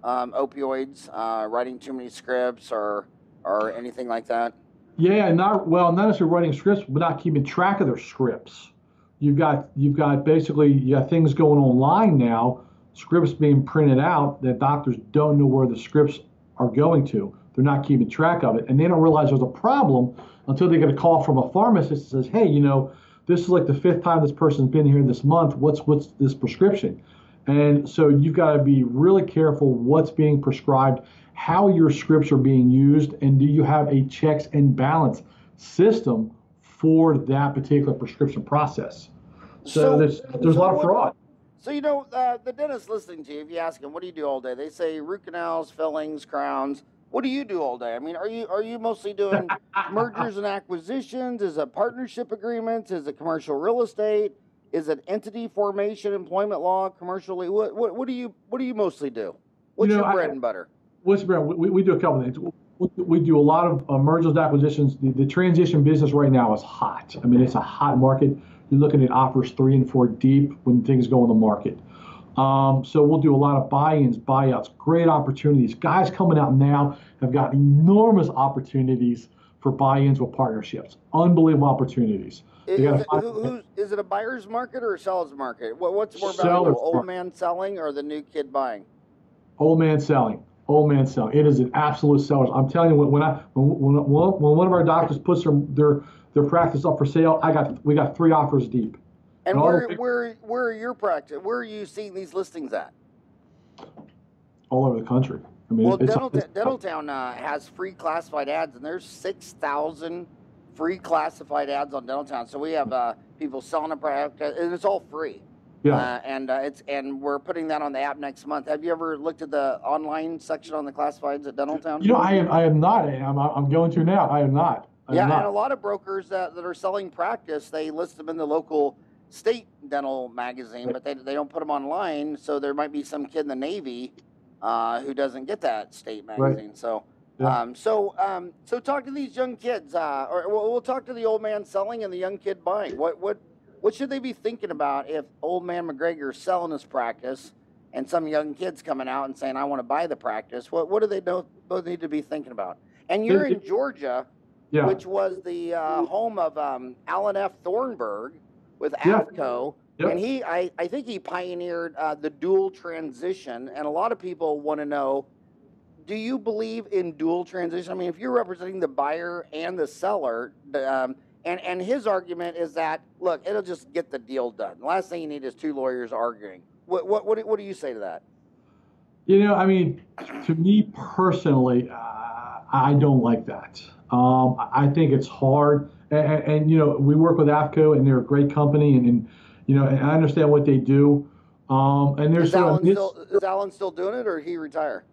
opioids, writing too many scripts or anything like that? Yeah, not necessarily writing scripts, but not keeping track of their scripts. You've got things going online now, scripts being printed out that doctors don't know where the scripts are going to. They're not keeping track of it, and they don't realize there's a problem until they get a call from a pharmacist that says, hey, you know, this is like the 5th time this person's been here this month. What's this prescription? And so you've got to be really careful what's being prescribed, how your scripts are being used, and do you have a checks and balance system for that particular prescription process? So there's a lot of fraud. So, you know, the dentist listening to you, if you ask them, what do you do all day? They say root canals, fillings, crowns. What do you do all day? I mean, are you mostly doing mergers and acquisitions? Is it partnership agreements? Is it commercial real estate? Is it entity formation, employment law, commercial? What do you mostly do? What's your bread and butter? We do a couple of things. We do a lot of mergers and acquisitions. The transition business right now is hot. I mean, it's a hot market. You're looking at offers 3 and 4 deep when things go in the market. So we'll do a lot of buy-ins, buyouts, great opportunities. Guys coming out now have got enormous opportunities for buy-ins with partnerships. Unbelievable opportunities. Is it a buyer's market or a seller's market? What's more valuable, old man selling or the new kid buying? Old man selling. Old man selling. It is an absolute seller. I'm telling you, when one of our doctors puts their practice up for sale, we got 3 offers deep. And where are your practice? Where are you seeing these listings at? All over the country. I mean, well, Dentaltown has free classified ads, and there's 6,000 free classified ads on Dentaltown. So we have people selling a product, and it's all free. Yeah. And we're putting that on the app next month. Have you ever looked at the online section on the classifieds at Dentaltown? You know, I have not. I'm going to now. I have not. And a lot of brokers that are selling practice, they list them in the local state dental magazine, but they don't put them online. So there might be some kid in the Navy who doesn't get that state magazine. Right. So, yeah. So talk to these young kids, or we'll talk to the old man selling and the young kid buying. What should they be thinking about if old man McGregor is selling his practice and some young kids coming out and saying, I want to buy the practice? What do they both need to be thinking about? And you're in Georgia, yeah, which was the home of Alan F. Thornburg with AFCO. Yep. And I think he pioneered the dual transition. And a lot of people want to know, do you believe in dual transition? I mean, if you're representing the buyer and the seller, and his argument is that, look, it'll just get the deal done. The last thing you need is 2 lawyers arguing. What do you say to that? You know, I mean, to me personally, I don't like that. I think it's hard. And you know, we work with AFCO, and they're a great company, and you know, and I understand what they do. And there's is Alan still doing it, or did he retire?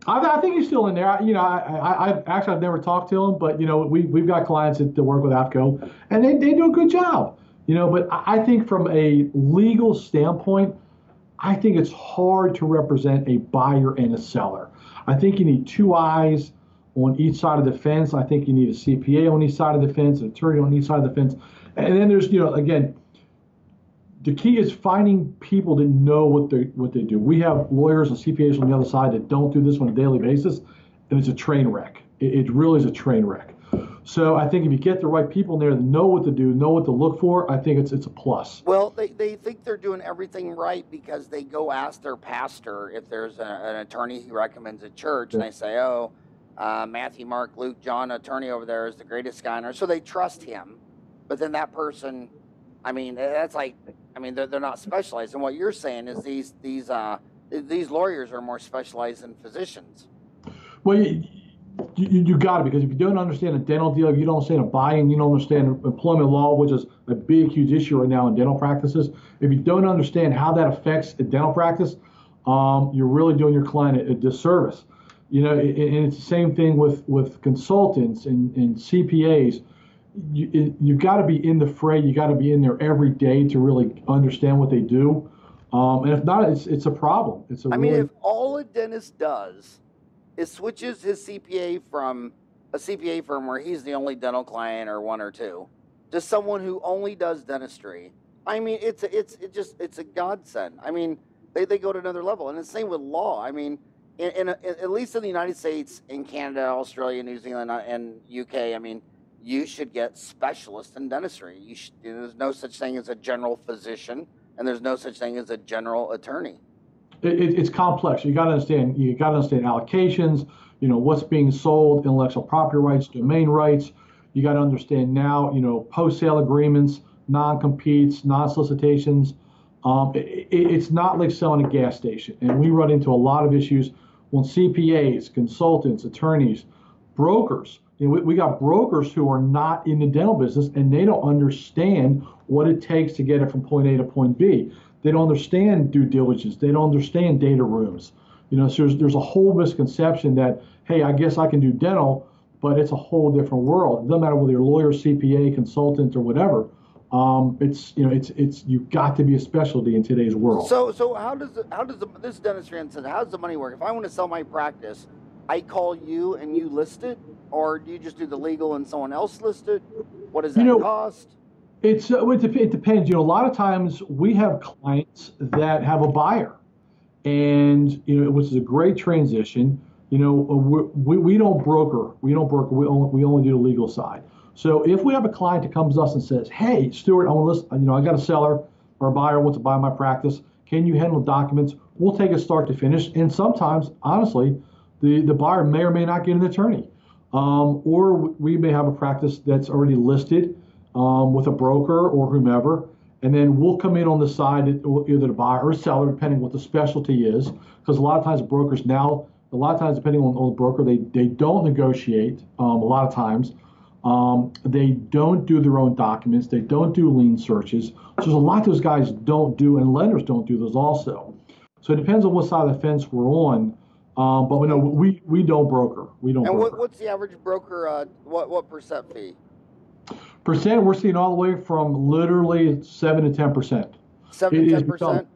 I think he's still in there. You know, I've never talked to him, but you know, we've got clients that work with AFCO, and they do a good job. You know, but I think from a legal standpoint, I think it's hard to represent a buyer and a seller. I think you need 2 eyes on each side of the fence. I think you need a CPA on each side of the fence, an attorney on each side of the fence, and then there's, you know, again, the key is finding people that know what they do. We have lawyers and CPAs on the other side that don't do this on a daily basis, and it's a train wreck. It really is a train wreck. So I think if you get the right people in there that know what to do, know what to look for, I think it's a plus. Well, they think they're doing everything right because they go ask their pastor if there's an attorney he recommends at church, and they say, oh, Matthew, Mark, Luke, John, attorney over there is the greatest guy on earth. So they trust him. But then that person, I mean, that's like, I mean, they're not specialized. And what you're saying is these lawyers are more specialized than physicians. Well, you got it, because if you don't understand a dental deal, if you don't understand a buying, you don't understand employment law, which is a big, huge issue right now in dental practices. If you don't understand how that affects a dental practice, you're really doing your client a disservice. You know, and it's the same thing with consultants and CPAs. You've got to be in the fray. You got to be in there every day to really understand what they do. And if not, it's a problem. I mean, if all a dentist does is switches his CPA from a CPA firm where he's the only dental client or 1 or 2 to someone who only does dentistry, I mean, it's a godsend. I mean, they go to another level, and it's the same with law. I mean, at least in the United States, in Canada, Australia, New Zealand, and UK, I mean, you should get specialists in dentistry. There's no such thing as a general physician, and there's no such thing as a general attorney. It's complex. You got to understand. You got to understand allocations. You know, what's being sold, intellectual property rights, domain rights. You got to understand now. You know, post-sale agreements, non-competes, non-solicitations. It's not like selling a gas station, and we run into a lot of issues when CPAs, consultants, attorneys, brokers. You know, we got brokers who are not in the dental business, and they don't understand what it takes to get it from point A to point B. They don't understand due diligence. They don't understand data rooms. You know, so there's a whole misconception that, hey, I guess I can do dental, but it's a whole different world. It doesn't matter whether you're a lawyer, CPA, consultant, or whatever. You've got to be a specialty in today's world. So how does this dentistry, how does the money work? If I want to sell my practice, I call you and you list it, or do you just do the legal and someone else list it? What does that cost? It depends. You know, a lot of times we have clients that have a buyer, and you know, which is a great transition. You know, we don't broker. We only do the legal side. So if we have a client that comes to us and says, "Hey, Stuart, I want to list. You know, I got a seller or a buyer wants to buy my practice. Can you handle documents? We'll take it start to finish. And sometimes, honestly, the buyer may or may not get an attorney. Or we may have a practice that's already listed with a broker or whomever, and then we'll come in on the side, either the buyer or seller, depending what the specialty is. Because a lot of times brokers now, depending on the broker, they don't negotiate a lot of times. They don't do their own documents. They don't do lien searches. So there's a lot those guys don't do, and lenders don't do those also. So it depends on what side of the fence we're on. But we know we don't broker. We don't. And broker. What's the average broker? What percent fee? Percent we're seeing all the way from literally 7 to 10%. 7 to 10%.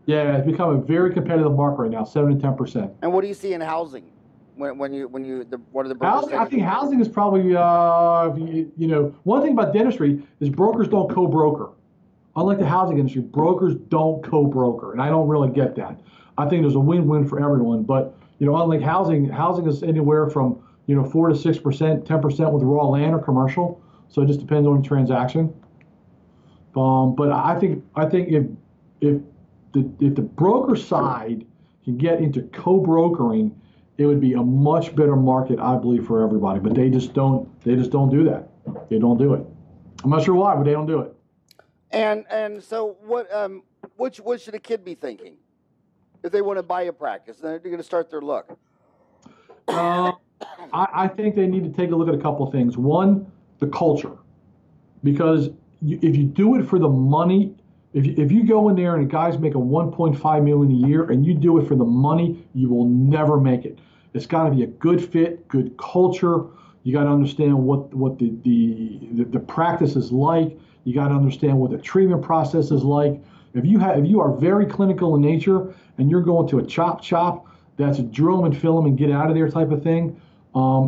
Yeah, it's become a very competitive market right now. 7 to 10%. And what do you see in housing? What are the brokers? Housing, I think housing is probably one thing about dentistry is brokers don't co-broker. Unlike the housing industry, brokers don't co-broker, and I don't really get that. I think there's a win-win for everyone, but unlike housing is anywhere from 4 to 6%, 10% with raw land or commercial. So it just depends on the transaction. But I think if the broker side can get into co-brokering, it would be a much better market, I believe, for everybody. But they just don't do that. They don't do it. I'm not sure why, but they don't do it. And so what should a kid be thinking if they want to buy a practice? Then they're going to start their look. I think they need to take a look at a couple of things. One, the culture, because if you do it for the money, if you go in there and a guy's making $1.5 million a year and you do it for the money, you will never make it. It's got to be a good fit, good culture. You got to understand what the practice is like. You got to understand what the treatment process is like. If you are very clinical in nature and you're going to a chop shop that's a drill them and fill them and get out of there type of thing,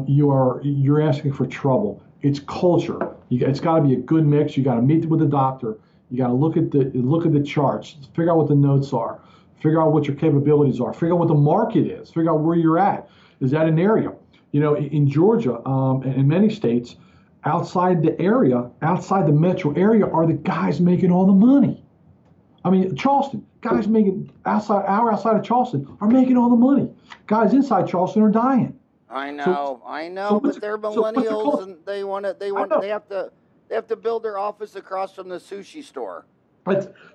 you're asking for trouble. It's culture. It's got to be a good mix. You got to meet with the doctor. You got to look at the charts, figure out what the notes are, figure out what your capabilities are, figure out what the market is, figure out where you're at. Is that an area? In Georgia and in many states, outside the metro area, are the guys making all the money. I mean, Charleston, guys making outside of Charleston are making all the money. Guys inside Charleston are dying. I know, but they're millennials and they have to build their office across from the sushi store.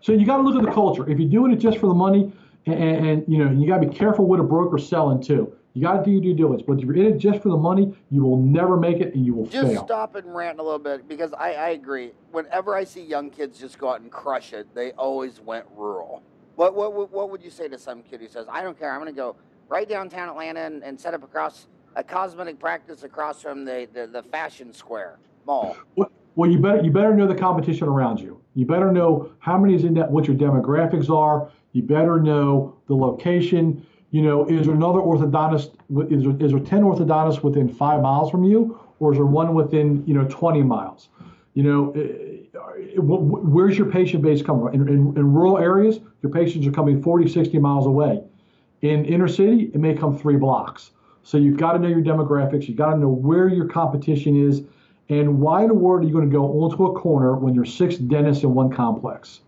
So you got to look at the culture. If you're doing it just for the money, and you got to be careful what a broker's selling too. You got to do your due diligence. But if you're in it just for the money, you will never make it, and you will fail. Just stop and rant a little bit, because I agree. Whenever I see young kids just go out and crush it, they always went rural. What would you say to some kid who says, I don't care, I'm going to go right downtown Atlanta and set up across a cosmetic practice across from the Fashion Square Mall? Well, you better know the competition around you. You better know how many is in that, what your demographics are. You better know the location. Is there another orthodontist? Is there 10 orthodontists within 5 miles from you, or is there one within 20 miles? Where's your patient base coming from? In rural areas, your patients are coming 40, 60 miles away. In inner city, it may come 3 blocks. So you've got to know your demographics. You've got to know where your competition is, and why in the world are you going to go onto a corner when there's 6 dentists in one complex?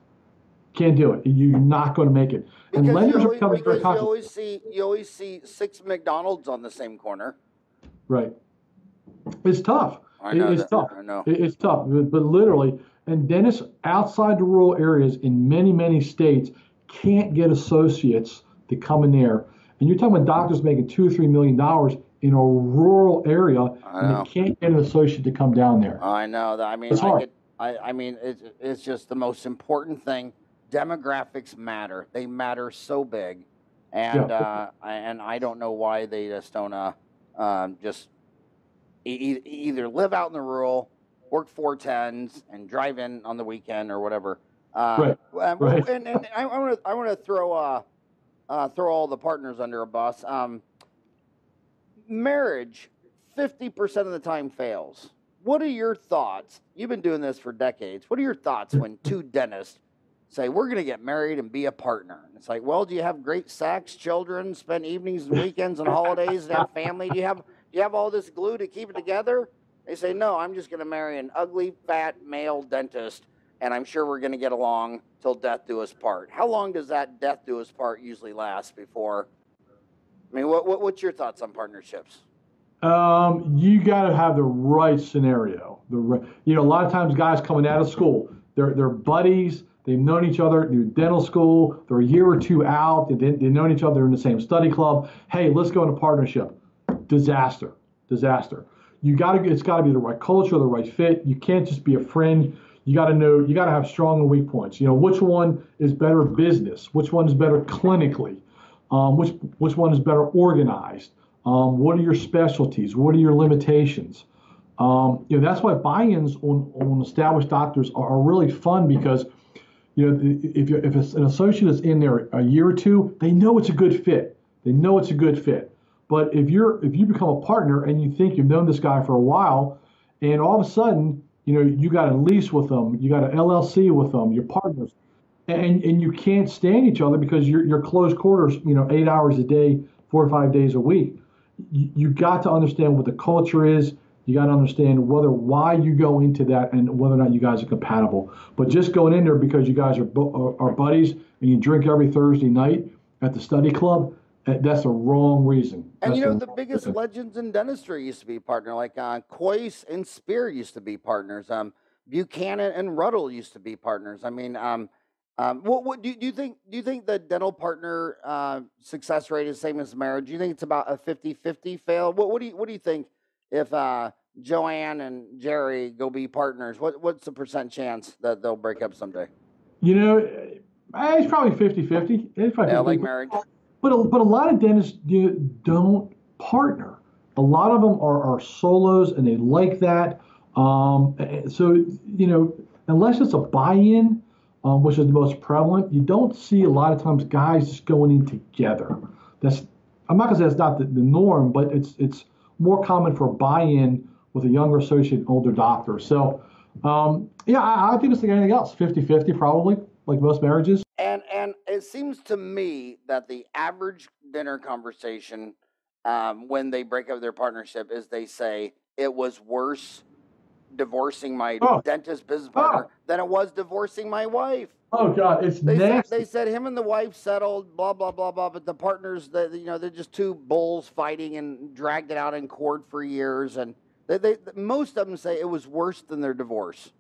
Can't do it. You're not going to make it. And lenders are becoming very conscious. You always see 6 McDonald's on the same corner. Right. It's tough. It's tough. I know. It's tough. But literally, and dentists outside the rural areas in many, many states can't get associates to come in there. And you're talking about doctors making $2 or $3 million in a rural area, and they can't get an associate to come down there. I know. It's hard. It's just the most important thing. Demographics matter. They matter so big, and I don't know why they just don't just either live out in the rural, work 410s, and drive in on the weekend or whatever. Right. And I want to throw all the partners under a bus. Marriage, 50% of the time fails. What are your thoughts? You've been doing this for decades. What are your thoughts when 2 dentists say, we're going to get married and be a partner? And it's like, well, do you have great sex, children, spend evenings and weekends and holidays, and have family? Do you have all this glue to keep it together? They say, no, I'm just going to marry an ugly, fat male dentist, and I'm sure we're going to get along till death do us part. How long does that death do us part usually last before? I mean, what's your thoughts on partnerships? You got to have the right scenario. A lot of times guys coming out of school, they're buddies. They've known each other through dental school. They're a year or two out. They've known each other in the same study club. Hey, let's go into partnership. Disaster. It's got to be the right culture, the right fit. You can't just be a friend. You got to have strong and weak points. Which one is better business? Which one is better clinically? Which one is better organized? What are your specialties? What are your limitations? That's why buy-ins on established doctors are really fun, because if an associate is in there a year or two, they know it's a good fit. But if you become a partner and you think you've known this guy for a while, and all of a sudden, you got a lease with them, you got an LLC with them, you're partners, and you can't stand each other because you're close quarters, 8 hours a day, 4 or 5 days a week. You got to understand what the culture is. You got to understand why you go into that and whether or not you guys are compatible. But just going in there because you guys are buddies and you drink every Thursday night at the study club, that's the wrong reason. And the biggest legends in dentistry used to be partner, like Coyce and Spear used to be partners. Buchanan and Ruddle used to be partners. I mean, what do you think? Do you think the dental partner success rate is the same as marriage? Do you think it's about a 50-50 fail? What do you think if Joanne and Jerry go be partners? What's the % chance that they'll break up someday? It's probably 50-50. It's probably 50-50. Like marriage. But a lot of dentists don't partner. A lot of them are solos, and they like that. So unless it's a buy-in, which is the most prevalent, you don't see a lot of times guys just going in together. I'm not going to say that's not the norm, but it's more common for a buy-in with a younger associate and older doctor. So, I think it's like anything else, 50-50 probably, like most marriages. And it seems to me that the average dinner conversation when they break up their partnership is they say, it was worse divorcing my dentist business partner than it was divorcing my wife. Oh God, it's nasty. They said him and the wife settled, blah blah blah blah, but the partners, they're just two bulls fighting and dragged it out in court for years, and they most of them say it was worse than their divorce.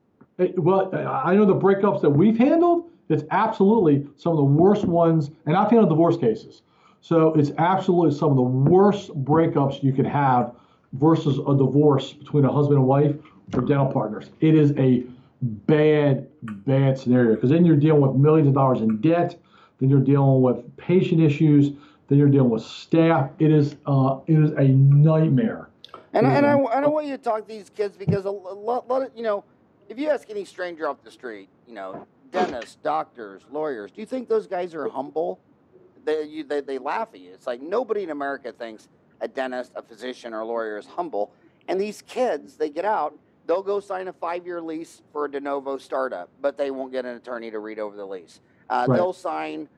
Well, I know the breakups that we've handled, it's absolutely some of the worst ones, and I've handled divorce cases, so it's absolutely some of the worst breakups you could have versus a divorce between a husband and wife or dental partners. It is a bad scenario, because then you're dealing with millions of dollars in debt, then you're dealing with patient issues, then you're dealing with staff. It is a nightmare. And I want you to talk to these kids, because a lot of, if you ask any stranger off the street, dentists, doctors, lawyers, do you think those guys are humble? They laugh at you. It's like nobody in America thinks a dentist, a physician, or a lawyer is humble. And these kids, they get out, they'll go sign a 5-year lease for a de novo startup, but they won't get an attorney to read over the lease. Right. They'll sign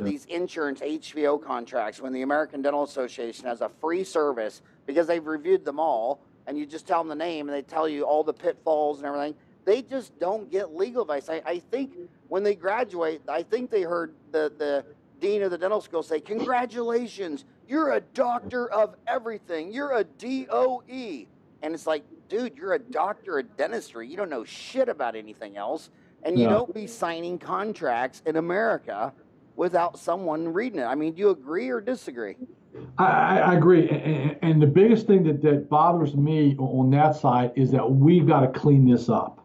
these insurance HVO contracts when the American Dental Association has a free service because they've reviewed them all, and you just tell them the name and they tell you all the pitfalls and everything. They just don't get legal advice. I think when they graduate, I think they heard the dean of the dental school say, "Congratulations, you're a doctor of everything. You're a DOE." And it's like, dude, you're a doctor of dentistry. You don't know shit about anything else. And you don't be signing contracts in America without someone reading it. I mean, do you agree or disagree? I agree. And the biggest thing that bothers me on that side is that we've got to clean this up.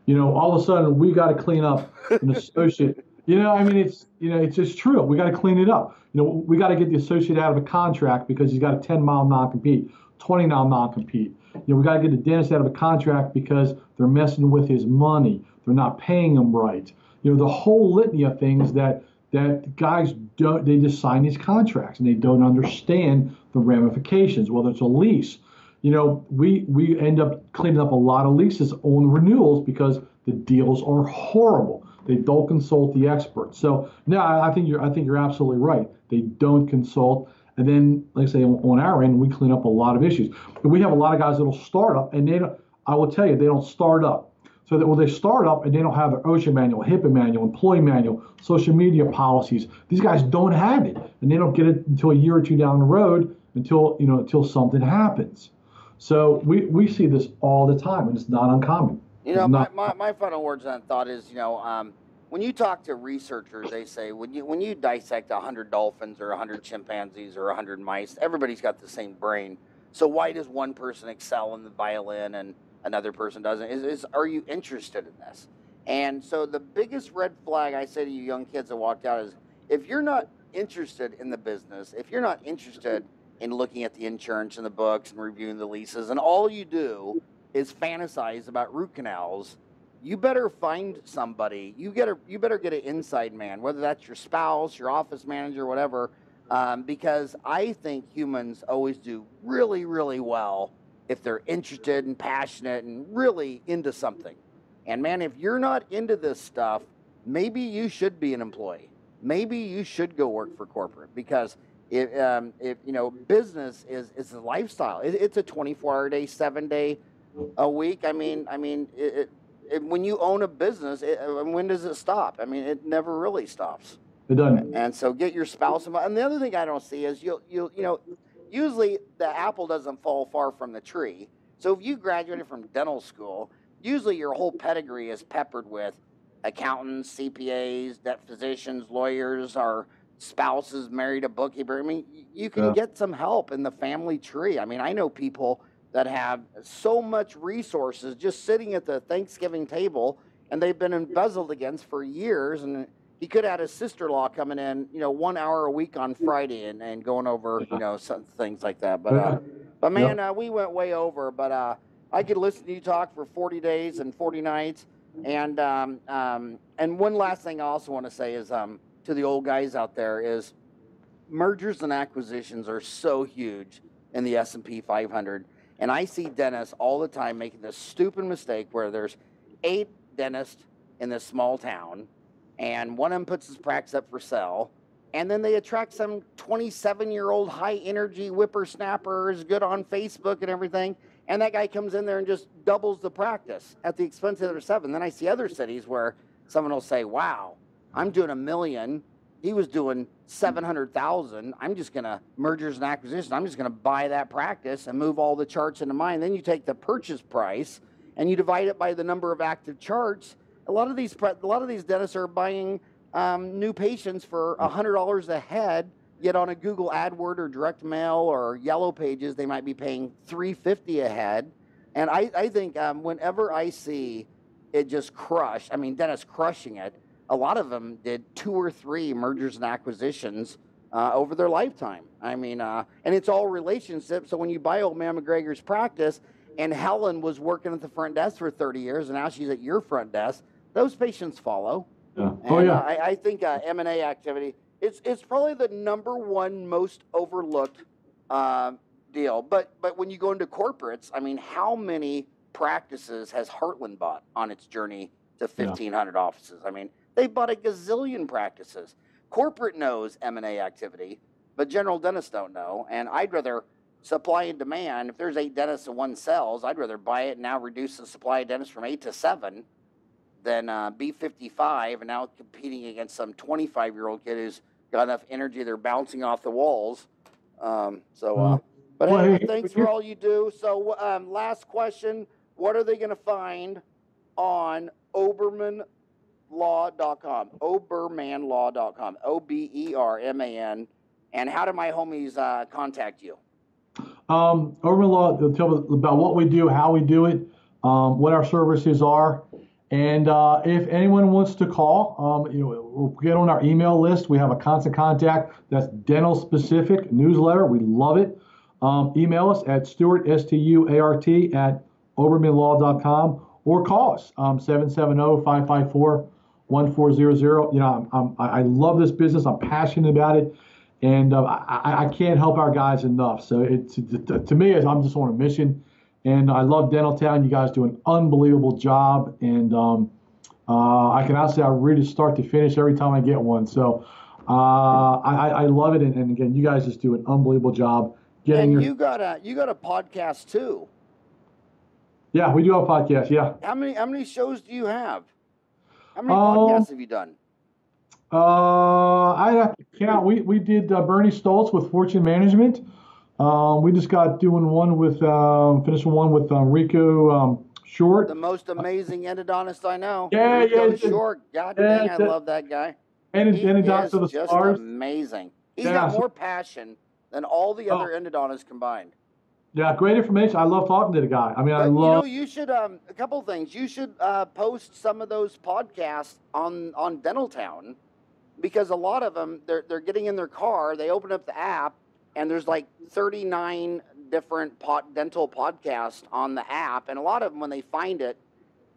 All of a sudden we got to clean up an associate. It's just true. We got to clean it up. We got to get the associate out of a contract because he's got a 10-mile non-compete, 20-mile non-compete. We got to get the dentist out of a contract because they're messing with his money. They're not paying him right. The whole litany of things that guys don't, they just sign these contracts and they don't understand the ramifications, whether it's a lease. We end up cleaning up a lot of leases on renewals because the deals are horrible. They don't consult the experts. So no, I think you're absolutely right. They don't consult. And then, like I say, on our end, we clean up a lot of issues. And we have a lot of guys that'll start up, and I will tell you, they don't start up. So that when they start up and they don't have their OSHA manual, HIPAA manual, employee manual, social media policies, these guys don't have it, and they don't get it until a year or two down the road, until something happens. So we see this all the time, and it's not uncommon. My final words on that thought is, when you talk to researchers, they say when you dissect 100 dolphins or 100 chimpanzees or 100 mice, everybody's got the same brain. So why does one person excel in the violin and another person doesn't? Are you interested in this? And so the biggest red flag I say to you young kids that walked out is, if you're not interested in the business, if you're not interested in looking at the insurance and the books and reviewing the leases, and all you do is fantasize about root canals, you better find somebody. You better get an inside man, whether that's your spouse, your office manager, whatever, because I think humans always do really, really well if they're interested and passionate and really into something. And man, if you're not into this stuff, maybe you should be an employee. Maybe you should go work for corporate, because if business is a lifestyle. It's a 24-hour day, 7-day a week. I mean, when you own a business, when does it stop? I mean, it never really stops. It doesn't. And so get your spouse involved. And the other thing I don't see is usually the apple doesn't fall far from the tree. So if you graduated from dental school, usually your whole pedigree is peppered with accountants, CPAs, physicians, lawyers, or spouses married a bookkeeper. I mean, you can get some help in the family tree. I mean, I know people that have so much resources just sitting at the Thanksgiving table, and they've been embezzled against for years. And he could have had his sister-in-law coming in, 1 hour a week on Friday and going over, some things like that. But man, we went way over. But I could listen to you talk for 40 days and 40 nights. And one last thing I also want to say is to the old guys out there is mergers and acquisitions are so huge in the S&P 500. And I see dentists all the time making this stupid mistake where there's 8 dentists in this small town, and one of them puts his practice up for sale, and then they attract some 27-year-old high-energy whippersnapper who's good on Facebook and everything, and that guy comes in there and just doubles the practice at the expense of the other 7. Then I see other cities where someone will say, wow, I'm doing $1 million. He was doing 700,000. I'm just going to mergers and acquisitions. I'm just going to buy that practice and move all the charts into mine. Then you take the purchase price and you divide it by the number of active charts. A lot of these dentists are buying new patients for $100 a head. Yet on a Google AdWord or direct mail or Yellow Pages, they might be paying $350 a head. And I think whenever I see it just crush, I mean, dentists crushing it, a lot of them did 2 or 3 mergers and acquisitions over their lifetime. I mean, and it's all relationships. So when you buy old man McGregor's practice, and Helen was working at the front desk for 30 years, and now she's at your front desk, those patients follow. Yeah. And, I think M&A activity, it's probably the #1 most overlooked deal. But when you go into corporates, I mean, how many practices has Heartland bought on its journey to 1,500 offices? I mean, they bought a gazillion practices. Corporate knows M&A activity, but general dentists don't know. And I'd rather supply and demand. If there's 8 dentists and 1 sells, I'd rather buy it and now reduce the supply of dentists from 8 to 7 than be 55 and now competing against some 25-year-old kid who's got enough energy they're bouncing off the walls. But hey, thanks for all you do. So last question, what are they going to find on Oberman Law.com, Obermanlaw.com, Oberman, and how do my homies contact you? Oberman Law, they'll tell us about what we do, how we do it, what our services are, and if anyone wants to call, we'll get on our email list. We have a constant contact that's dental specific newsletter. We love it. Email us at Stuart, Stuart, at Obermanlaw.com, or call us 770-554-1400. I love this business. I'm passionate about it, and I can't help our guys enough. So to me, I'm just on a mission, and I love Dentaltown. You guys do an unbelievable job, and I can honestly, I read it start to finish every time I get one. So I love it, and again, you guys just do an unbelievable job getting. And you got a podcast too. Yeah, we do have a podcast. Yeah. How many shows do you have? How many podcasts have you done? I have to count. We did Bernie Stoltz with Fortune Management. We just got doing one with finishing one with Rico Short. The most amazing endodontist I know. Yeah, Rico yeah. Short. God dang, I love that guy. Endodontist of the just stars. amazing. He's got more passion than all the other endodontists combined. Yeah, great information. I love talking to the guy. I mean, I love. You know, you should a couple things. You should post some of those podcasts on Dentaltown, because a lot of them they're getting in their car, they open up the app, and there's like 39 different dental podcasts on the app, and a lot of them, when they find it,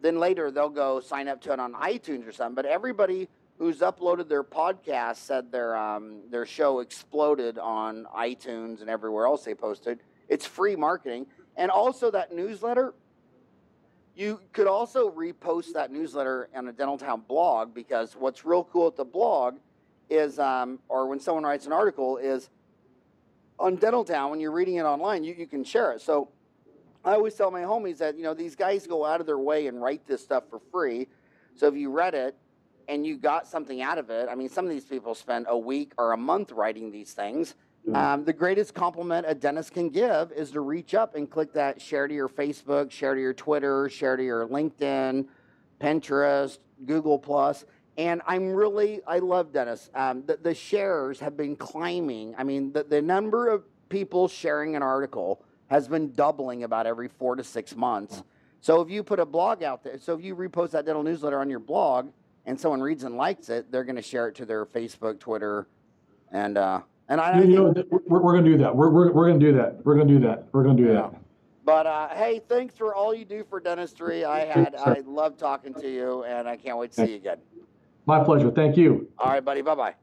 then later they'll go sign up to it on iTunes or something. But everybody who's uploaded their podcast said their show exploded on iTunes and everywhere else they posted. It's free marketing. And also that newsletter, you could also repost that newsletter on a Dentaltown blog, because what's real cool at the blog is, or when someone writes an article, is on Dentaltown, when you're reading it online, you can share it. So I always tell my homies that, you know, these guys go out of their way and write this stuff for free. So if you read it and you got something out of it, I mean, some of these people spend a week or a month writing these things. The greatest compliment a dentist can give is to reach up and click that share to your Facebook, share to your Twitter, share to your LinkedIn, Pinterest, Google+. And I love dentists. The shares have been climbing. I mean, the number of people sharing an article has been doubling about every 4 to 6 months. So if you put a blog out there, so if you repost that dental newsletter on your blog and someone reads and likes it, they're going to share it to their Facebook, Twitter, and I we're going to do that. We're going to do that. We're going to do that. We're going to do that. But hey, thanks for all you do for dentistry. I love talking to you, and I can't wait to see you again. My pleasure. Thank you. All right, buddy. Bye-bye.